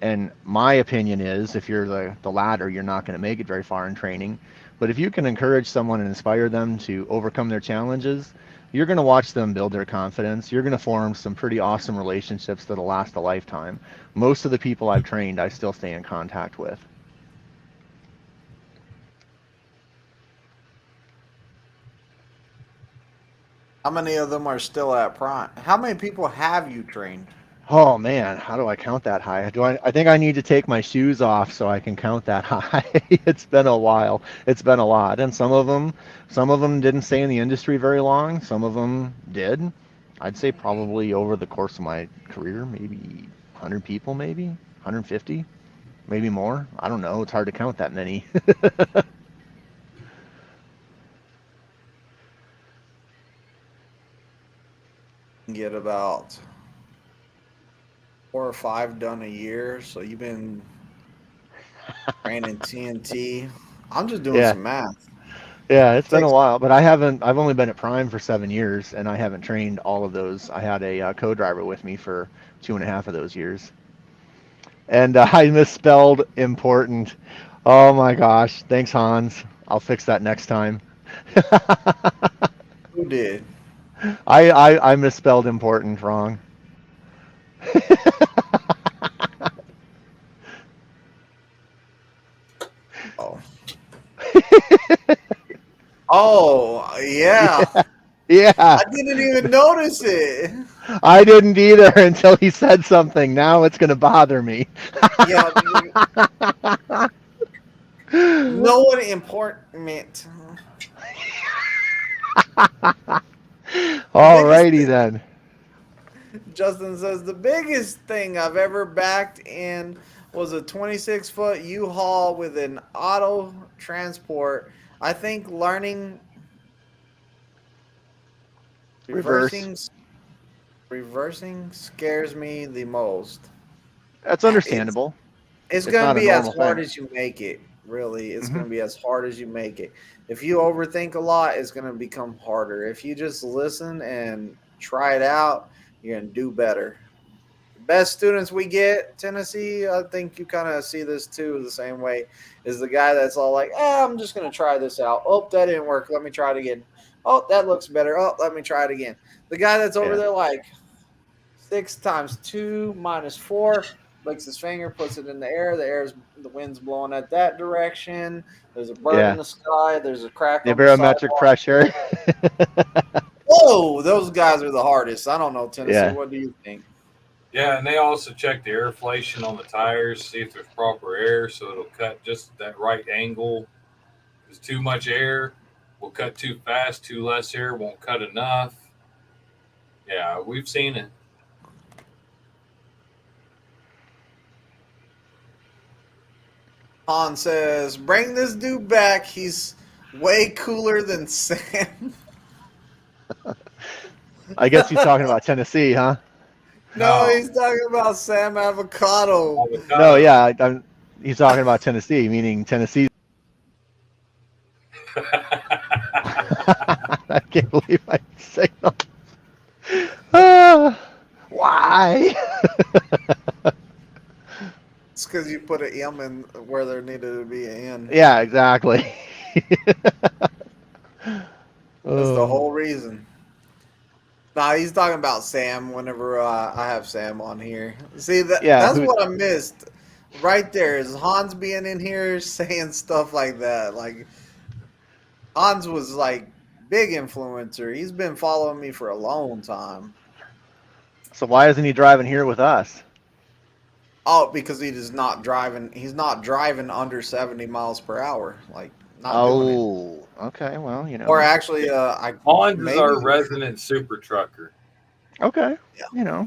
S2: And my opinion is, if you're the latter, you're not going to make it very far in training. But if you can encourage someone and inspire them to overcome their challenges, you're going to watch them build their confidence. You're going to form some pretty awesome relationships that'll last a lifetime. Most of the people I've trained, I still stay in contact with.
S1: How many of them are still at Prime? How many people have you trained?
S2: Oh man, how do I count that high? I think I need to take my shoes off so I can count that high. It's been a while. It's been a lot. And some of them didn't stay in the industry very long. Some of them did. I'd say probably over the course of my career, maybe 100 people, maybe 150, maybe more. I don't know. It's hard to count that many.
S1: Get about 4 or 5 done a year. So you've been training TNT. I'm just doing
S2: Yeah.
S1: some math.
S2: Yeah, it's been a
S1: Takes
S2: while, but I've only been at Prime for 7 years, and I haven't trained all of those. I had a co-driver with me for 2.5 of those years. And I misspelled important. Oh my gosh. Thanks, Hans. I'll fix that next time.
S1: who did?
S2: I misspelled important wrong.
S1: Oh, oh yeah.
S2: Yeah. Yeah.
S1: I didn't even notice it.
S2: I didn't either until he said something. Now it's going to bother me.
S1: Yeah, no one important. The biggest
S2: Alrighty then.
S1: Justin says the biggest thing I've ever backed in was a 26-foot U-Haul with an auto transport. I think learning
S2: Reverse.
S1: reversing reversing scares me the most.
S2: That's
S1: It's
S2: understandable.
S1: it's
S2: It's
S1: gonna
S2: not a
S1: be as
S2: normal
S1: hard
S2: thing.
S1: as you make it. Really, it's
S2: Hmm.
S1: gonna be as hard as you make it. If you overthink a lot, it's gonna become harder. If you just listen and try it out, you're gonna do better. Best students we get, Tennessee, I think you kind of see this too the same way, is the guy that's all like, I'm just going to try this out. Oh, that didn't work. Let me try it again. Oh, that looks better. Oh, let me try it again. The guy that's over
S2: Yeah.
S1: there, like 6 times 2 minus 4, licks his finger, puts it in the air. The wind's blowing at that direction. There's a bird in
S2: Yeah.
S1: the sky. There's a crack
S2: The
S1: on the
S2: barometric
S1: sidewalk.
S2: pressure.
S1: Whoa, those guys are the hardest. I don't know, Tennessee.
S2: Yeah.
S1: What do you think?
S3: Yeah, and they also check the airflation on the tires, see if there's proper air, so it'll cut just that right angle. There's too much air, will cut too fast. Too less air won't cut enough. Yeah, we've seen it.
S1: Han says, bring this dude back. He's way cooler than Sam.
S2: I guess he's talking about Tennessee, huh?
S1: No,
S3: No.
S1: he's talking about Sam Avocado.
S3: Avocado.
S2: No, yeah, he's talking about Tennessee, meaning Tennessee. I can't believe I say that. Why?
S1: It's because you put an M in where there needed to be an N.
S2: Yeah, exactly.
S1: That's the whole reason. Nah, he's talking about Sam whenever I have Sam on here. See, that's what I missed right there is Hans being in here saying stuff like that. Like, Hans was like big influencer. He's been following me for a long time.
S2: So why isn't he driving here with us?
S1: Oh, because he's not driving under 70 miles per hour. Like, not doing it.
S2: Oh, okay. Well,
S1: Or actually,
S3: Hans is our resident super trucker.
S2: Okay.
S1: Yeah.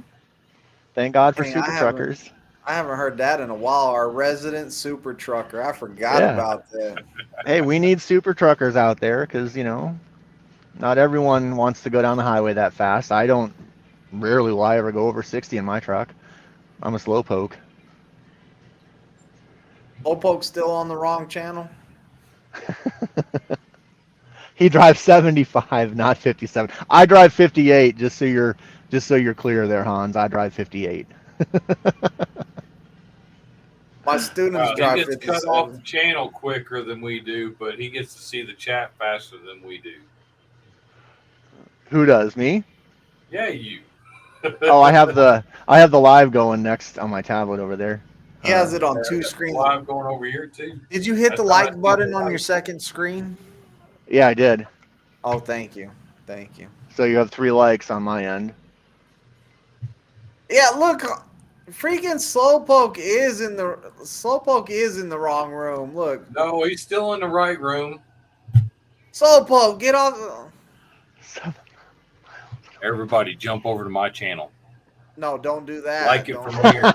S2: Thank God for
S1: Dang,
S2: super truckers.
S1: I haven't heard that in a while. Our resident super trucker. I forgot about that.
S2: Hey, we need super truckers out there because, not everyone wants to go down the highway that fast. I don't. Rarely will I ever go over 60 in my truck. I'm a slowpoke.
S1: Slowpoke's still on the wrong channel.
S2: He drives 75, not 57. I drive 58. Just so you're clear there, Hans. I drive 58.
S1: My students drive
S3: he gets
S1: 57.
S3: cut off the channel quicker than we do, but he gets to see the chat faster than we do.
S2: Who does? Me?
S3: Yeah, you.
S2: Oh, I have the live going next on my tablet over there.
S1: He has it on 2 screens.
S3: Well, I'm going over here too.
S1: Did you hit the
S3: That's how I
S1: like
S3: do
S1: button
S3: it.
S1: on your second screen?
S2: Yeah, I did.
S1: Oh, thank you. Thank you.
S2: So you have 3 likes on my end.
S1: Yeah, look, freaking Slowpoke is in the wrong room. Look,
S3: No, he's still in the right room.
S1: Slowpoke, get off.
S3: Everybody, jump over to my channel.
S1: No, don't do that.
S3: Like it
S1: Don't.
S3: from here.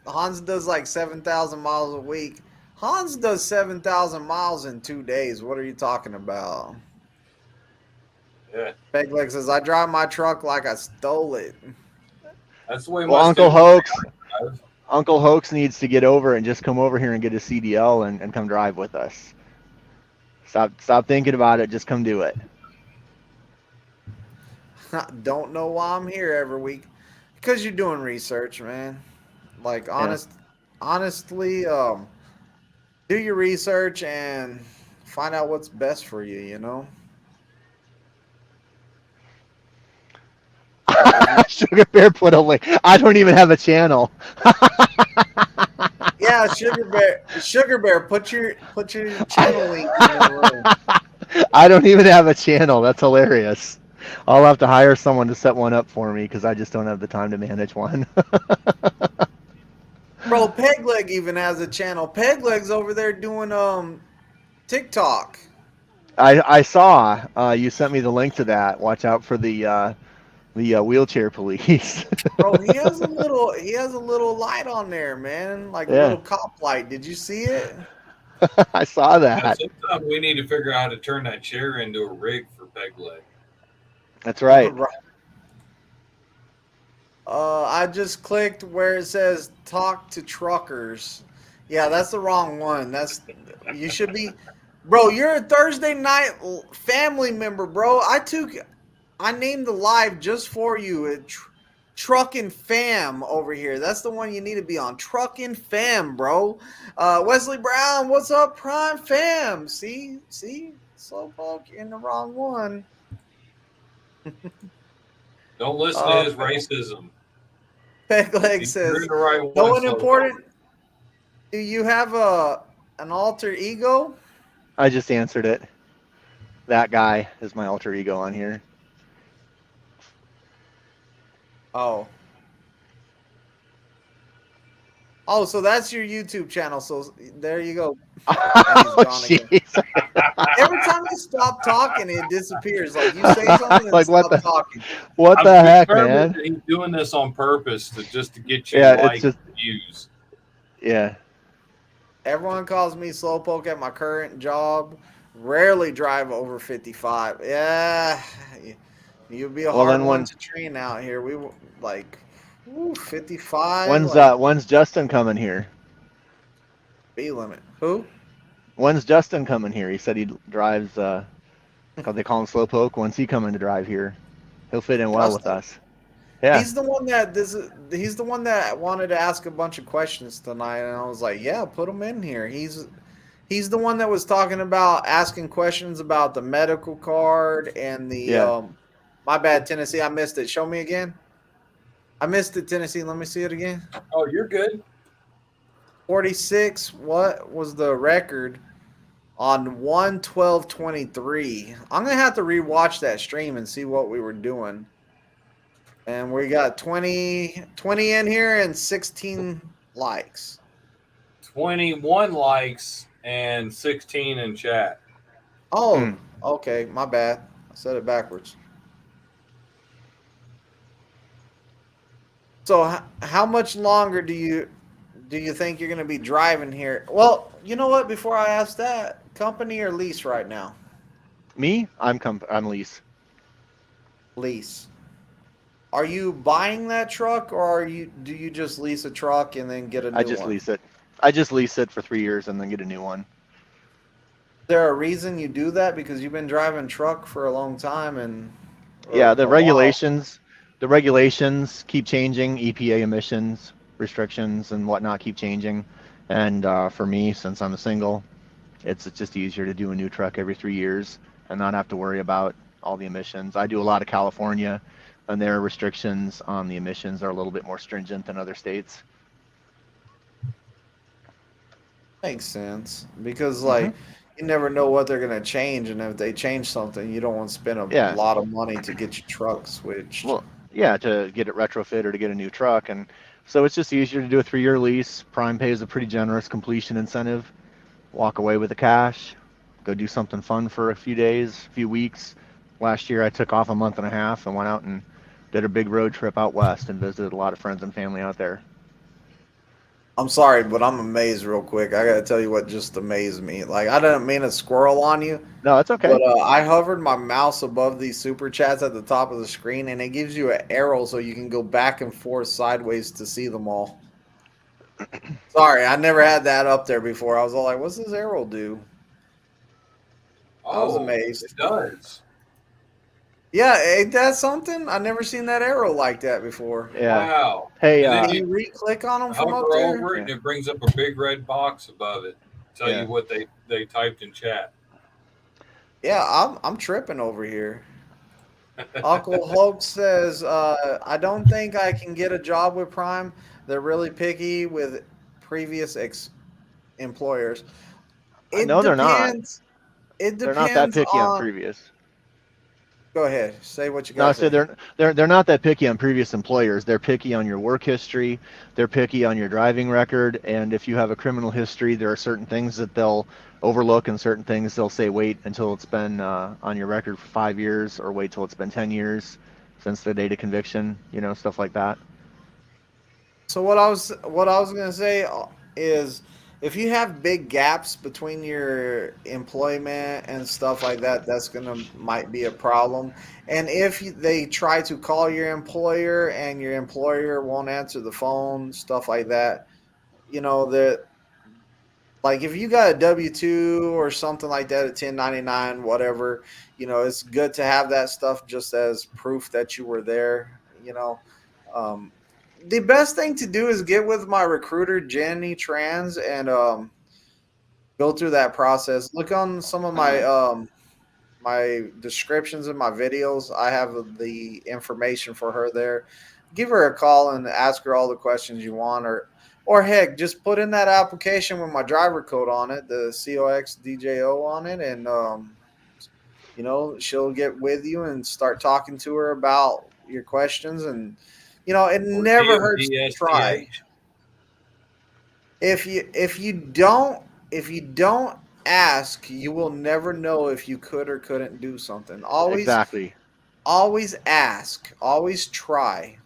S1: Hans does like 7,000 miles a week. Hans does 7,000 miles in 2 days. What are you talking about?
S3: Yeah,
S1: Pegleg says, I drive my truck like I stole it.
S3: that's the way.
S2: Well,
S3: my
S2: Uncle
S3: students-
S2: Hoax. Uncle Hoax needs to get over and just come over here and get his CDL and come drive with us. Stop thinking about it. Just come do it.
S1: Don't know why I'm here every week. Because you're doing research, man. Like, honestly, do your research and find out what's best for you, you know?
S2: Sugar Bear put a link. I don't even have a channel.
S1: Yeah, Sugar Bear, put your channel link in the room.
S2: I don't even have a channel. That's hilarious. I'll have to hire someone to set one up for me because I just don't have the time to manage one.
S1: Bro, Pegleg even has a channel. Pegleg's over there doing TikTok.
S2: I saw you sent me the link to that. Watch out for the wheelchair police.
S1: Bro, he has a little light on there, man. Like a
S2: Yeah.
S1: little cop light. Did you see it?
S2: I saw that.
S3: Sometimes we need to figure out how to turn that chair into a rig for peg leg.
S2: That's right.
S1: I just clicked where it says talk to truckers. Yeah, that's the wrong one. You should be, bro. You're a Thursday night family member, bro. I named the live just for you. Truckin' Fam over here. That's the one you need to be on. Truckin' Fam, bro. Wesley Brown, what's up, Prime Fam? See, Slowpoke, you're in the wrong one.
S3: Don't listen to his racism.
S1: Pegleg
S3: You're
S1: says,
S3: in the right
S1: no
S3: one,
S1: one
S3: Slowpoke.
S1: important. Do you have an alter ego?
S2: I just answered it. That guy is my alter ego on here.
S1: Oh. Oh, so that's your YouTube channel. So there you go.
S2: Oh,
S1: gone again.
S2: jeez.
S1: Every time you stop talking, it disappears. Like you say something and
S2: Like, what
S1: stop
S2: the-
S1: talking.
S2: What
S3: I'm
S2: the heck,
S3: determined
S2: man?
S3: that he's doing this on purpose just to get you
S2: Yeah, it's
S3: like
S2: just-
S3: views.
S2: Yeah.
S1: Everyone calls me Slowpoke at my current job. Rarely drive over 55. Yeah, you'll be a
S2: Well,
S1: hard
S2: then
S1: one
S2: when-
S1: to train out here. We like 55.
S2: When's Justin coming here?
S1: speed limit? Who?
S2: When's Justin coming here? He said he drives. They call him Slowpoke. When's he coming to drive here? He'll fit in well with
S1: Justin?
S2: us. Yeah.
S1: He's the one that he's the one that wanted to ask a bunch of questions tonight, and I was like, yeah, put him in here. He's the one that was talking about asking questions about the medical card and the
S2: Yeah.
S1: my bad, Tennessee, I missed it. Show me again. I missed it, Tennessee. Let me see it again.
S3: Oh, you're good.
S1: 46. What was the record on 1/12/23? I'm gonna have to rewatch that stream and see what we were doing. And we got 20 in here and 16 likes.
S3: 21 likes and 16 in chat.
S1: Oh, okay. My bad. I said it backwards. So how much longer do you think you're going to be driving here? Well, you know what? Before I ask that, company or lease right now?
S2: Me? I'm lease.
S1: Lease. Are you buying that truck, or do you just lease a truck and then get a new one?
S2: I just lease it. I just lease it for 3 years and then get a new one.
S1: Is there a reason you do that? Because you've been driving truck for a long time, and
S2: Yeah, the
S1: a while.
S2: regulations keep changing. EPA emissions restrictions and whatnot keep changing. And for me, since I'm a single, it's just easier to do a new truck every 3 years and not have to worry about all the emissions. I do a lot of California, and their restrictions on the emissions are a little bit more stringent than other states.
S1: Makes sense, because like you never know what they're gonna change, and if they change something, you don't want to spend a lot of money to get your truck switched.
S2: Well, yeah, to get it retrofit or to get a new truck. And so it's just easier to do a 3-year lease. Prime pays a pretty generous completion incentive. Walk away with the cash, go do something fun for a few days, a few weeks. Last year I took off a month and a half and went out and did a big road trip out west and visited a lot of friends and family out there.
S1: I'm sorry, but I'm amazed real quick. I gotta tell you what just amazed me. Like, I didn't mean to squirrel on you.
S2: No, it's okay.
S1: But I hovered my mouse above these super chats at the top of the screen, and it gives you an arrow so you can go back and forth sideways to see them all. Sorry, I never had that up there before. I was all like, what's this arrow do? I was amazed.
S3: It does.
S1: Yeah, ain't that something? I've never seen that arrow like that before.
S2: Yeah.
S3: Wow.
S2: Hey,
S3: And then
S1: Can you re-click on them from up
S3: hover
S1: there?
S3: over it, and it brings up a big red box above it. Tell you what they typed in chat.
S1: Yeah, I'm tripping over here. Uncle Hulk says, I don't think I can get a job with Prime. They're really picky with previous employers.
S2: No, they're not.
S1: It depends.
S2: They're not that picky on previous.
S1: Go ahead. Say what you got.
S2: No, I said they're not that picky on previous employers. They're picky on your work history. They're picky on your driving record. And if you have a criminal history, there are certain things that they'll overlook and certain things they'll say wait until it's been on your record for 5 years, or wait till it's been 10 years since the date of conviction, stuff like that.
S1: So what I was going to say is, if you have big gaps between your employment and stuff like that, that's might be a problem. And if they try to call your employer and your employer won't answer the phone, stuff like that, that, like, if you got a W-2 or something like that, a 1099, whatever, it's good to have that stuff just as proof that you were there, The best thing to do is get with my recruiter Jenny Trans and go through that process. Look on some of my descriptions in my videos. I have the information for her there. Give her a call and ask her all the questions you want, or heck, just put in that application with my driver code on it, the COXDJO on it, and she'll get with you and start talking to her about your questions. And it
S3: Or
S1: never hurts to try.
S3: TMDSTH.
S1: If you don't ask, you will never know if you could or couldn't do something.
S2: Exactly.
S1: Always ask, always try.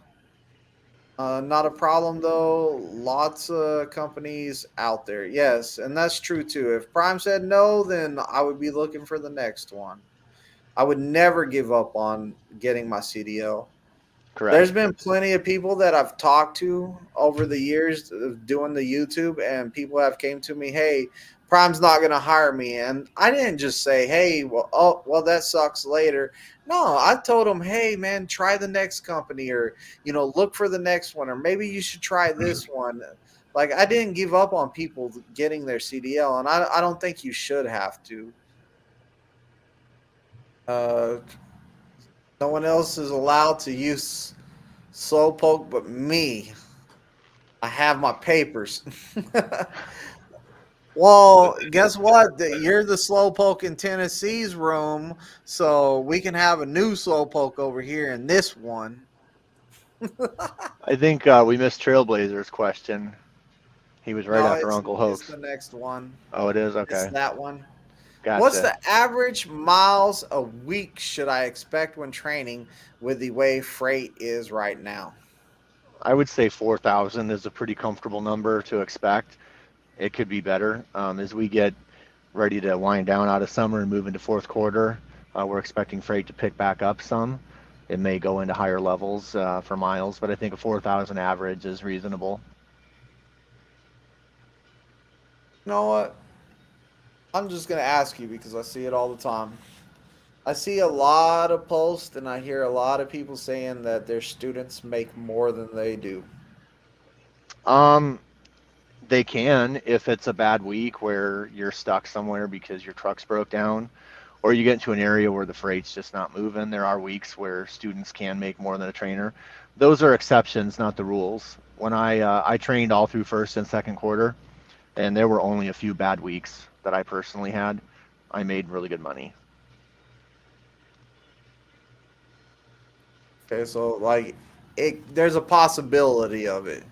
S1: Not a problem though. Lots of companies out there. Yes, and that's true too. If Prime said no, then I would be looking for the next one. I would never give up on getting my CDL.
S2: Correct.
S1: There's been plenty of people that I've talked to over the years of doing the YouTube, and people have came to me, "Hey, Prime's not going to hire me," and I didn't just say, "Hey, well, that sucks later." No, I told them, "Hey, man, try the next company, or look for the next one, or maybe you should try this one." Like, I didn't give up on people getting their CDL, and I don't think you should have to. No one else is allowed to use Slowpoke but me. I have my papers. Well, guess what? You're the Slowpoke in Tennessee's room, so we can have a new Slowpoke over here in this one.
S2: I think we missed Trailblazer's question. He was right
S1: No,
S2: after Uncle
S1: it's
S2: Hoax.
S1: the next one.
S2: Oh, it is?
S1: It's
S2: Okay.
S1: that one.
S2: Gotcha.
S1: What's the average miles a week should I expect when training with the way freight is right now?
S2: I would say 4,000 is a pretty comfortable number to expect. It could be better. As we get ready to wind down out of summer and move into fourth quarter, we're expecting freight to pick back up some. It may go into higher levels for miles, but I think a 4,000 average is reasonable.
S1: You know what? I'm just going to ask you because I see it all the time. I see a lot of posts and I hear a lot of people saying that their students make more than they do.
S2: They can if it's a bad week where you're stuck somewhere because your truck's broke down, or you get into an area where the freight's just not moving. There are weeks where students can make more than a trainer. Those are exceptions, not the rules. When I trained all through first and second quarter, and there were only a few bad weeks that I personally had, I made really good money.
S1: Okay, so like there's a possibility of it.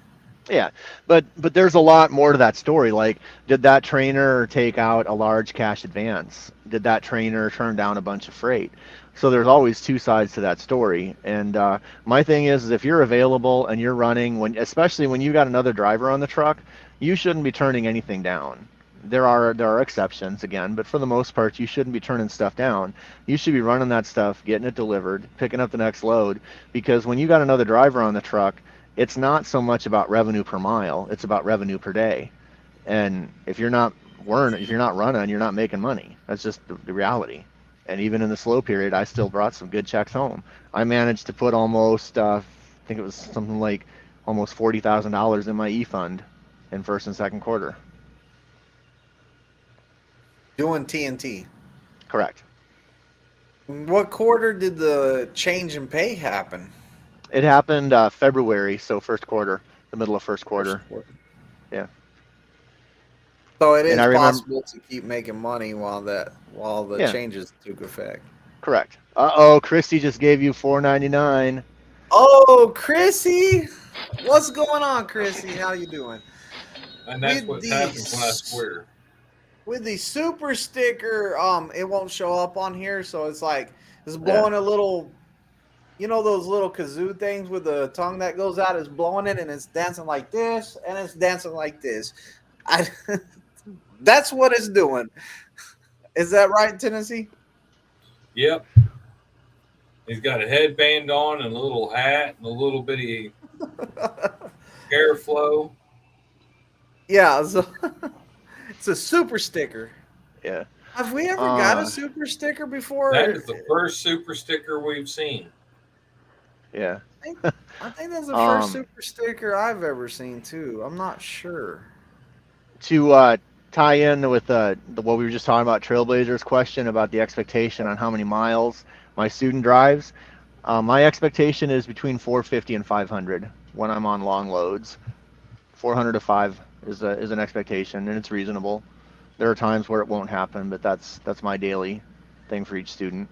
S2: Yeah, but there's a lot more to that story. Like, did that trainer take out a large cash advance? Did that trainer turn down a bunch of freight? So there's always two sides to that story. And my thing is if you're available and you're running, especially when you got another driver on the truck, you shouldn't be turning anything down. There are exceptions again, but for the most part, you shouldn't be turning stuff down. You should be running that stuff, getting it delivered, picking up the next load, because when you got another driver on the truck, it's not so much about revenue per mile, it's about revenue per day. And if you're not running, you're not making money. That's just the reality. And even in the slow period, I still brought some good checks home. I managed to put almost, I think it was something like almost $40,000 in my e-fund in first and second quarter.
S1: Doing TNT.
S2: Correct.
S1: What quarter did the change in pay happen?
S2: It happened February, so first quarter, the middle of first quarter. Yeah.
S1: So it is
S2: And I remember-
S1: possible to keep making money while the
S2: Yeah.
S1: changes took effect.
S2: Correct. Uh-oh, Christy just gave you $4.99.
S1: Oh, Chrissy! What's going on, Chrissy? How you doing?
S3: And that's
S1: With
S3: what
S1: these-
S3: happens when I swear.
S1: With the super sticker, it won't show up on here, so it's like it's blowing a little, those little kazoo things with the tongue that goes out. It's blowing it and it's dancing like this, and it's dancing like this. That's what it's doing. Is that right, Tennessee?
S3: Yep. He's got a headband on and a little hat and a little bitty airflow.
S1: Yeah, so it's a super sticker.
S2: Yeah.
S1: Have we ever got a super sticker before?
S3: That is the first super sticker we've seen.
S2: Yeah.
S1: I think that's the first
S2: Um,
S1: super sticker I've ever seen too. I'm not sure.
S2: to tie in with what we were just talking about, Trailblazers question about the expectation on how many miles my student drives. My expectation is between 450 and 500 when I'm on long loads. 400 to 5 is an expectation, and it's reasonable. There are times where it won't happen, but that's my daily thing for each student.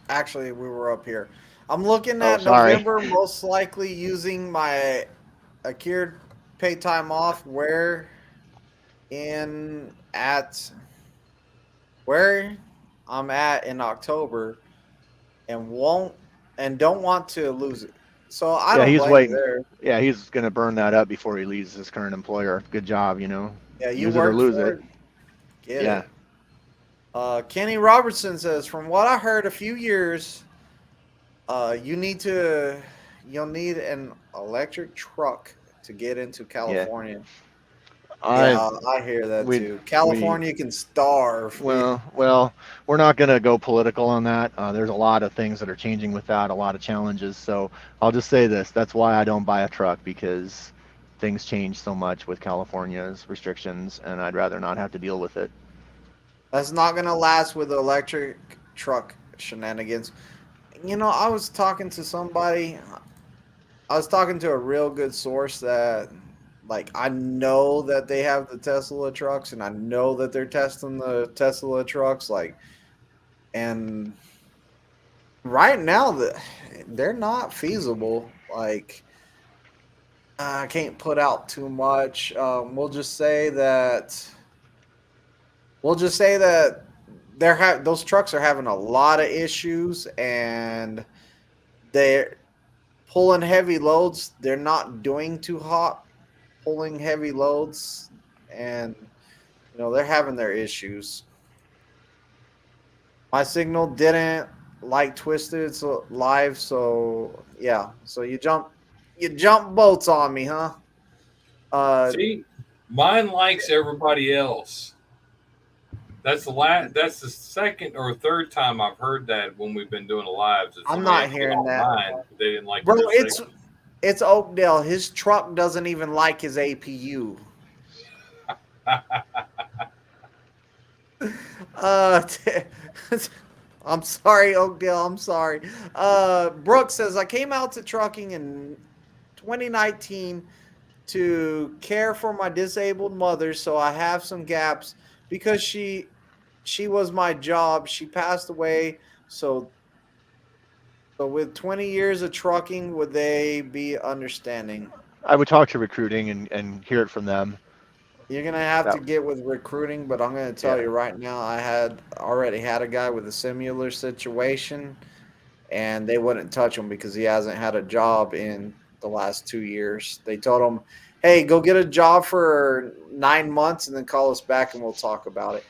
S1: Actually, we were up here. I'm looking
S2: Oh,
S1: at
S2: sorry.
S1: November, most likely using my accrued pay time off. In at where I'm at in October, and won't and don't want to lose it. So I
S2: Yeah,
S1: don't
S2: he's
S1: blame you
S2: waiting.
S1: there.
S2: Yeah, he's gonna burn that up before he leaves his current employer. Good job,
S1: Yeah, you
S2: use it or
S1: worked
S2: lose
S1: for
S2: it.
S1: it. Get
S2: Yeah.
S1: it. Kenny Robertson says, from what I heard, a few years, you need to, you'll need an electric truck to get into
S2: Yeah.
S1: California.
S2: I
S1: Yeah, I hear that
S2: we
S1: too.
S2: we
S1: California can starve.
S2: well, we're not gonna go political on that. There's a lot of things that are changing with that, a lot of challenges. So I'll just say this: that's why I don't buy a truck, because things change so much with California's restrictions, and I'd rather not have to deal with it.
S1: That's not gonna last with the electric truck shenanigans. I was talking to somebody. I was talking to a real good source that, like, I know that they have the Tesla trucks, and I know that they're testing the Tesla trucks, like, and right now they're not feasible. Like, I can't put out too much. We'll just say that those trucks are having a lot of issues, and they're pulling heavy loads. They're not doing too hot pulling heavy loads, and they're having their issues. My signal didn't like Twisted live, so yeah. So you jump boats on me, huh? Uh,
S3: See, mine likes everybody else. That's the second or third time I've heard that when we've been doing the lives. That
S1: I'm
S3: somebody
S1: not
S3: had
S1: hearing
S3: liked
S1: that,
S3: mine, but they didn't like
S1: bro.
S3: your
S1: It's
S3: segment.
S1: it's Oakdale. His truck doesn't even like his APU. Uh, I'm sorry, Oakdale. I'm sorry. Brooke says, I came out to trucking in 2019 to care for my disabled mother, so I have some gaps because she was my job. She passed away, so with 20 years of trucking, would they be understanding?
S2: I would talk to recruiting and hear it from them.
S1: You're gonna have
S2: That
S1: to get with recruiting, but I'm gonna tell
S2: yeah.
S1: you right now, I had already had a guy with a similar situation, and they wouldn't touch him because he hasn't had a job in the last 2 years. They told him, "Hey, go get a job for 9 months and then call us back and we'll talk about it."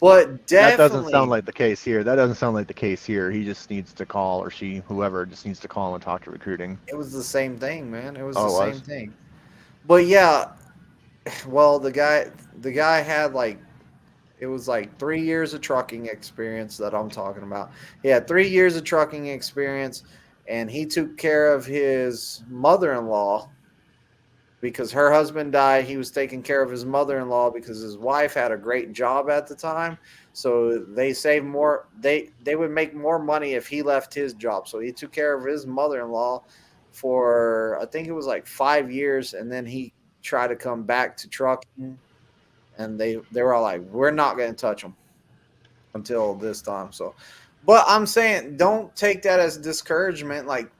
S1: But
S2: That doesn't sound
S1: definitely,
S2: like the case here. That doesn't sound like the case here. He just needs to call, or she, whoever, just needs to call and talk to recruiting.
S1: it was the same thing, man. It was
S2: Oh,
S1: the
S2: it
S1: same
S2: was?
S1: thing. But yeah, well, the guy had like it was like 3 years of trucking experience that I'm talking about. He had 3 years of trucking experience, and he took care of his mother-in-law because her husband died. He was taking care of his mother-in-law because his wife had a great job at the time. So they saved more. They would make more money if he left his job. So he took care of his mother-in-law for, I think it was like 5 years, and then he tried to come back to trucking, and they were all like, "We're not going to touch him until this time." So, but I'm saying, don't take that as discouragement. Like,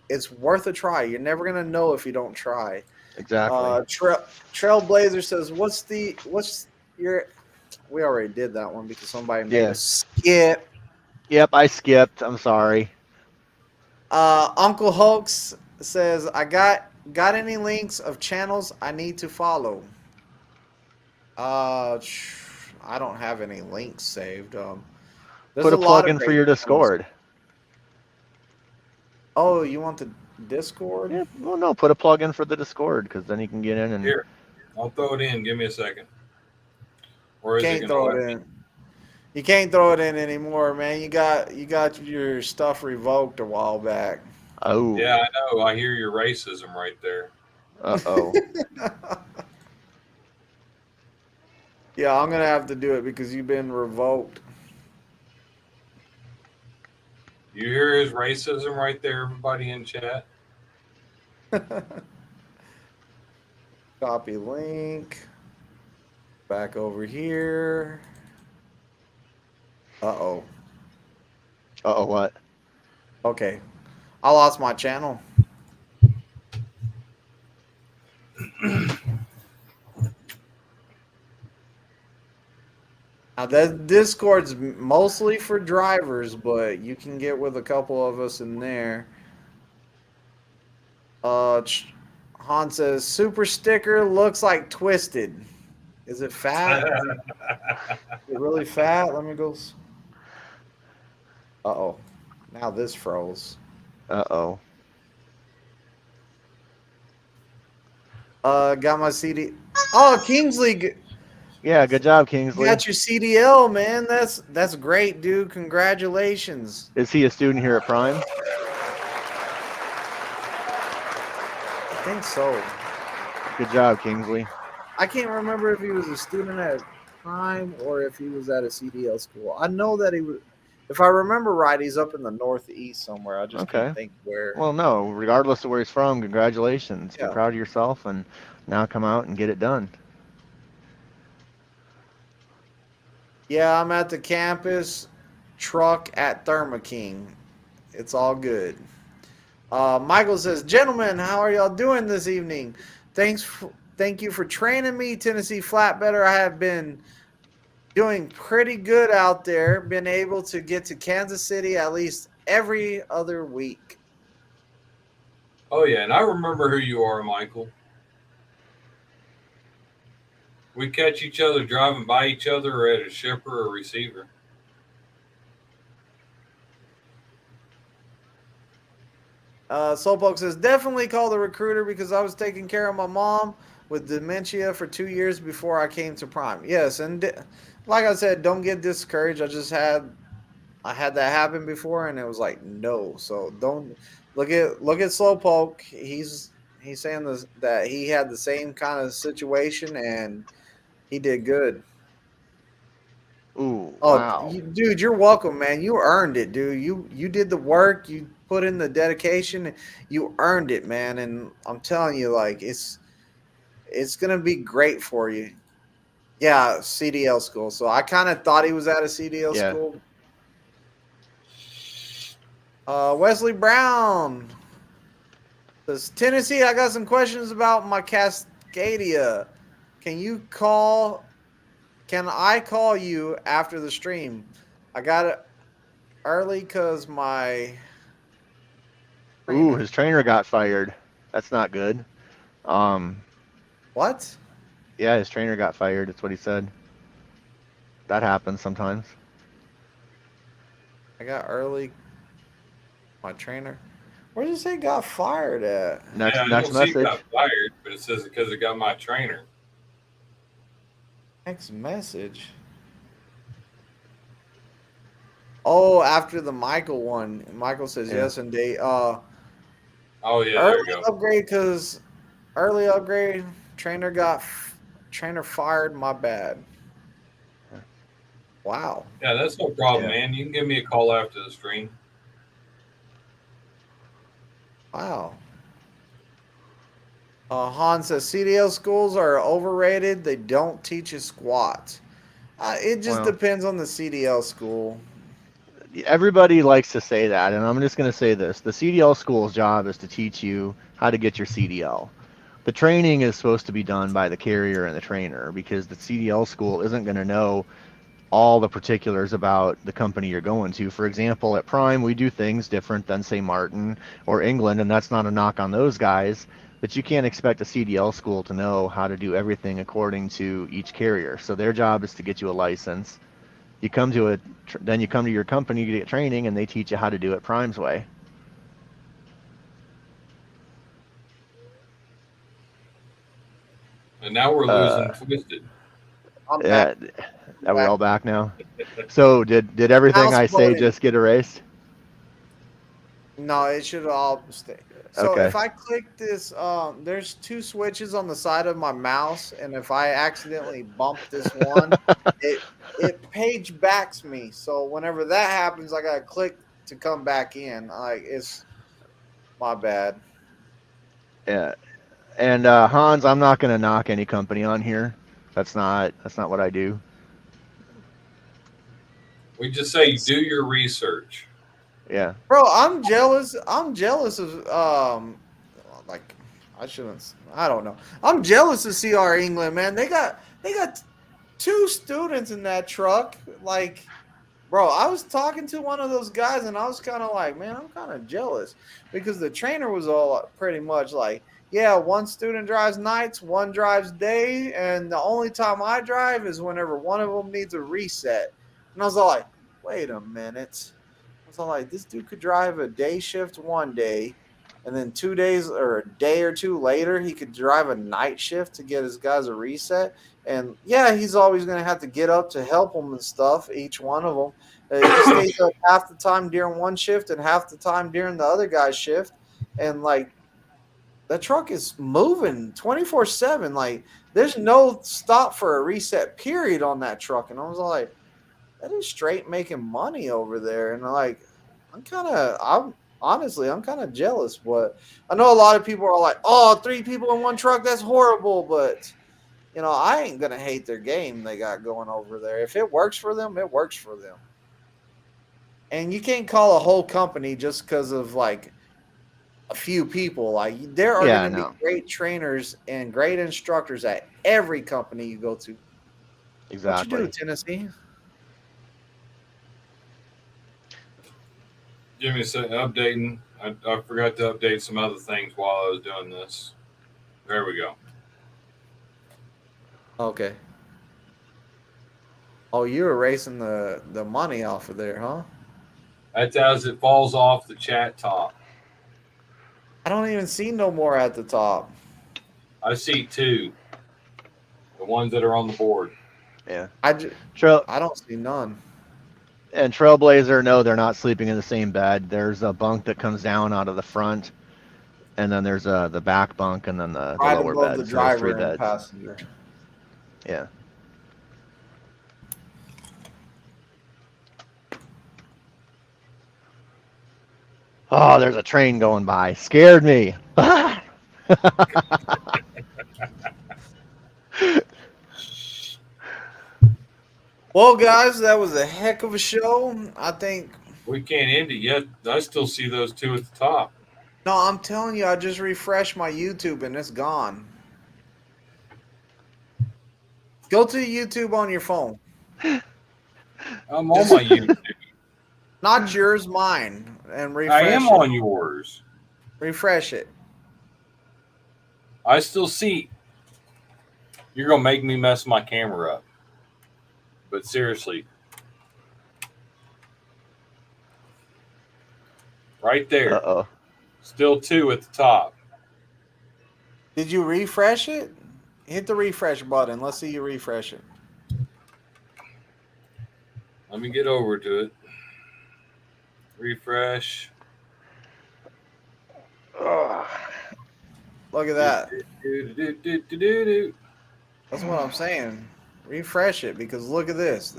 S1: it's worth a try. You're never going to know if you don't try.
S2: Exactly.
S1: Trailblazer says, what's your? We already did that one because somebody made
S2: Yeah.
S1: us skip.
S2: Yep, I skipped. I'm sorry.
S1: Uncle Hoax says, I got any links of channels I need to follow? I don't have any links saved. There's
S2: Put
S1: a
S2: a
S1: lot
S2: plug
S1: of
S2: in for
S1: great
S2: your
S1: channels.
S2: Discord.
S1: Oh, you want the Discord?
S2: Yeah, well, no, put a plug in for the Discord, because then you can get in and
S3: Here, I'll throw it in. Give me a second. Or is it
S1: Can't
S3: going to
S1: throw
S3: let
S1: it
S3: me?
S1: in. You can't throw it in anymore, man. You got your stuff revoked a while back.
S2: Oh.
S3: Yeah, I know. I hear your racism right there.
S2: Uh-oh.
S1: Yeah, I'm gonna have to do it because you've been revoked.
S3: You hear his racism right there, everybody in chat?
S1: Copy link. Back over here. Uh-oh.
S2: Uh-oh, what?
S1: Okay. I lost my channel. Now that Discord's mostly for drivers, but you can get with a couple of us in there. Han says super sticker looks like twisted. Is it fat? Is it really fat? Let me go. Uh-oh. Now this froze.
S2: Uh-oh.
S1: Got my CD. Oh, Kingsley,
S2: Yeah, good job,
S1: you
S2: Kingsley.
S1: got your CDL, man. That's great, dude. Congratulations.
S2: Is he a student here at Prime?
S1: I think so.
S2: Good job, Kingsley.
S1: I can't remember if he was a student at Prime or if he was at a CDL school. I know that he was. If I remember right, he's up in the Northeast somewhere. I just
S2: Okay.
S1: can't think where.
S2: Well, no, regardless of where he's from, congratulations.
S1: Yeah.
S2: Be proud of yourself and now come out and get it done.
S1: Yeah, I'm at the campus truck at Thermo King. It's all good. Michael says, "Gentlemen, how are y'all doing this evening? Thank you for training me, Tennessee Flatbedder. I have been doing pretty good out there. Been able to get to Kansas City at least every other week."
S3: Oh yeah, and I remember who you are, Michael. We catch each other driving by each other or at a shipper or receiver.
S1: Soulpoke says, "Definitely call the recruiter because I was taking care of my mom with dementia for 2 years before I came to Prime." Yes, and like I said, don't get discouraged. I had that happen before, and it was like no. So don't look at Slowpoke. He's saying this, that he had the same kind of situation, and he did good.
S2: Ooh,
S1: Oh,
S2: wow.
S1: dude, you're welcome, man. You earned it, dude. You did the work. You put in the dedication. You earned it, man. And I'm telling you, like it's gonna be great for you. Yeah, CDL school. So I kind of thought he was at a CDL
S2: Yeah.
S1: school. Wesley Brown says, "Tennessee, I got some questions about my Cascadia. Can I call you after the stream? I got it early because my
S2: Ooh, his trainer got fired. That's not good.
S1: What?
S2: Yeah, his trainer got fired. That's what he said. That happens sometimes.
S1: I got early. My trainer. Where did it say got fired at?
S2: Next
S3: Yeah, I
S2: next
S3: don't see
S2: message.
S3: got fired, but it says because it got my trainer.
S1: Next message. Oh, after the Michael one. Michael says
S2: Yeah.
S1: yes, indeed.
S3: Oh yeah, there
S1: Early
S3: you go.
S1: upgrade because early upgrade trainer trainer fired. My bad. Wow.
S3: Yeah, that's no problem,
S2: Yeah.
S3: man. You can give me a call after the stream.
S1: Wow. Han says CDL schools are overrated. They don't teach you squat. It just
S2: Well.
S1: depends on the CDL school.
S2: Everybody likes to say that, and I'm just going to say this. The CDL school's job is to teach you how to get your CDL. The training is supposed to be done by the carrier and the trainer because the CDL school isn't going to know all the particulars about the company you're going to. For example, at Prime, we do things different than, say, Martin or England, and that's not a knock on those guys, but you can't expect a CDL school to know how to do everything according to each carrier. So their job is to get you a license. Then you come to your company to get training, and they teach you how to do it Prime's way.
S3: And now we're losing Twisted.
S1: I'm back.
S2: Are we all back now? So did everything
S1: Mouse
S2: I say
S1: button.
S2: just get erased?
S1: No, it should all stay. So
S2: Okay.
S1: if I click this, there's two switches on the side of my mouse, and if I accidentally bump this one, it page backs me. So whenever that happens, I gotta click to come back in. Like it's my bad.
S2: Yeah. And Hans, I'm not gonna knock any company on here. That's not what I do.
S3: We just say do your research.
S2: Yeah.
S1: Bro, I'm jealous. I'm jealous of like I shouldn't. I don't know. I'm jealous of CR England, man. They got two students in that truck. Like, bro, I was talking to one of those guys, and I was kind of like, man, I'm kind of jealous because the trainer was all pretty much like, yeah, one student drives nights, one drives day, and the only time I drive is whenever one of them needs a reset. And I was all like, wait a minute. I was all like, this dude could drive a day shift one day, and then 2 days or a day or two later, he could drive a night shift to get his guys a reset. And yeah, he's always going to have to get up to help them and stuff, each one of them. He stays up half the time during one shift and half the time during the other guy's shift. And like, the truck is moving 24/7. Like, there's no stop for a reset period on that truck. And I was like, that is straight making money over there. And like, I'm honestly, I'm kind of jealous. But I know a lot of people are like, oh, 3 people in one truck, that's horrible. But you know, I ain't gonna hate their game they got going over there. If it works for them, it works for them. And you can't call a whole company just because of like a few people. Like there are
S2: Yeah,
S1: going to
S2: no.
S1: be great trainers and great instructors at every company you go to. What you
S2: Exactly.
S1: do, Tennessee?
S3: Jimmy said updating. I forgot to update some other things while I was doing this. There we go.
S1: Okay. Oh, you're erasing the money off of there, huh?
S3: That's as it falls off the chat top.
S1: I don't even see no more at the top.
S3: I see 2. The ones that are on the board.
S2: Yeah.
S1: I
S2: Trail
S1: don't see none.
S2: and Trailblazer, no, they're not sleeping in the same bed. There's a bunk that comes down out of the front, and then there's the back bunk, and then the
S1: Right
S2: lower
S1: above
S2: bed.
S1: the
S2: So there's 3
S1: driver and
S2: beds.
S1: passenger.
S2: Yeah. Oh, there's a train going by. Scared me.
S1: Well, guys, that was a heck of a show. I think.
S3: We can't end it yet. I still see those 2 at the top.
S1: No, I'm telling you, I just refreshed my YouTube and it's gone. Go to YouTube on your phone.
S3: I'm on my YouTube.
S1: Not yours, mine. And refresh
S3: I am
S1: it.
S3: on yours.
S1: Refresh it.
S3: I still see. You're gonna make me mess my camera up. But seriously, right there,
S2: Uh-oh.
S3: still 2 at the top.
S1: Did you refresh it? Hit the refresh button. Let's see you refresh it.
S3: Let me get over to it. Refresh.
S1: Look at that.
S3: Do-do-do-do-do-do.
S1: That's what I'm saying. Refresh it because look at this.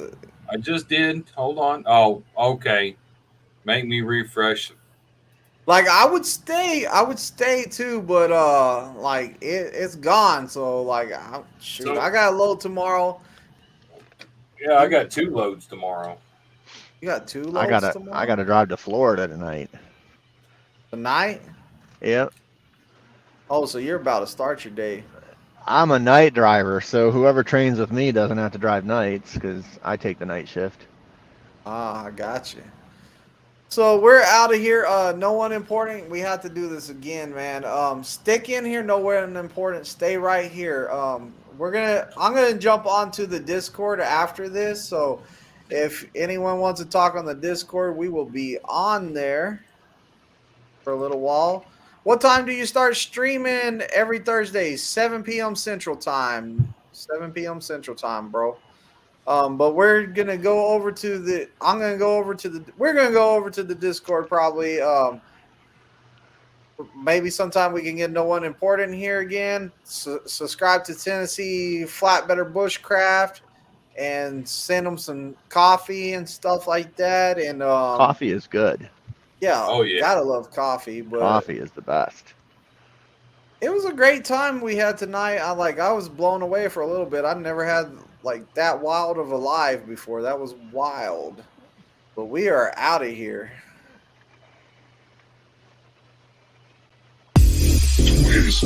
S3: I just did. Hold on. Oh, okay. Make me refresh.
S1: Like I would stay too, but like it's gone. So like
S3: So-
S1: I got a load tomorrow.
S3: Yeah, I got 2 loads tomorrow.
S1: You got 2 loads
S2: I
S1: tomorrow?
S2: gotta drive to Florida tonight.
S1: Tonight?
S2: Yep.
S1: Oh, so you're about to start your day.
S2: I'm a night driver, so whoever trains with me doesn't have to drive nights because I take the night shift.
S1: Ah, I got you. So we're out of here. No one important. We have to do this again, man. Stick in here. Nowhere important. Stay right here. I'm gonna jump onto the Discord after this. So if anyone wants to talk on the Discord, we will be on there for a little while. What time do you start streaming every Thursday? 7 p.m. Central Time. 7 p.m. Central Time, bro. But we're gonna go over to the. I'm gonna go over to the. We're gonna go over to the Discord probably. Maybe sometime we can get no one important here again. Subscribe to Tennessee Flatbedder Bushcraft and send them some coffee and stuff like that. And
S2: Coffee is good.
S1: yeah,
S3: Oh, yeah.
S1: gotta love coffee. But
S2: Coffee is the best.
S1: it was a great time we had tonight. I was blown away for a little bit. I've never had like that wild of a live before. That was wild. But we are out of here.
S5: Twist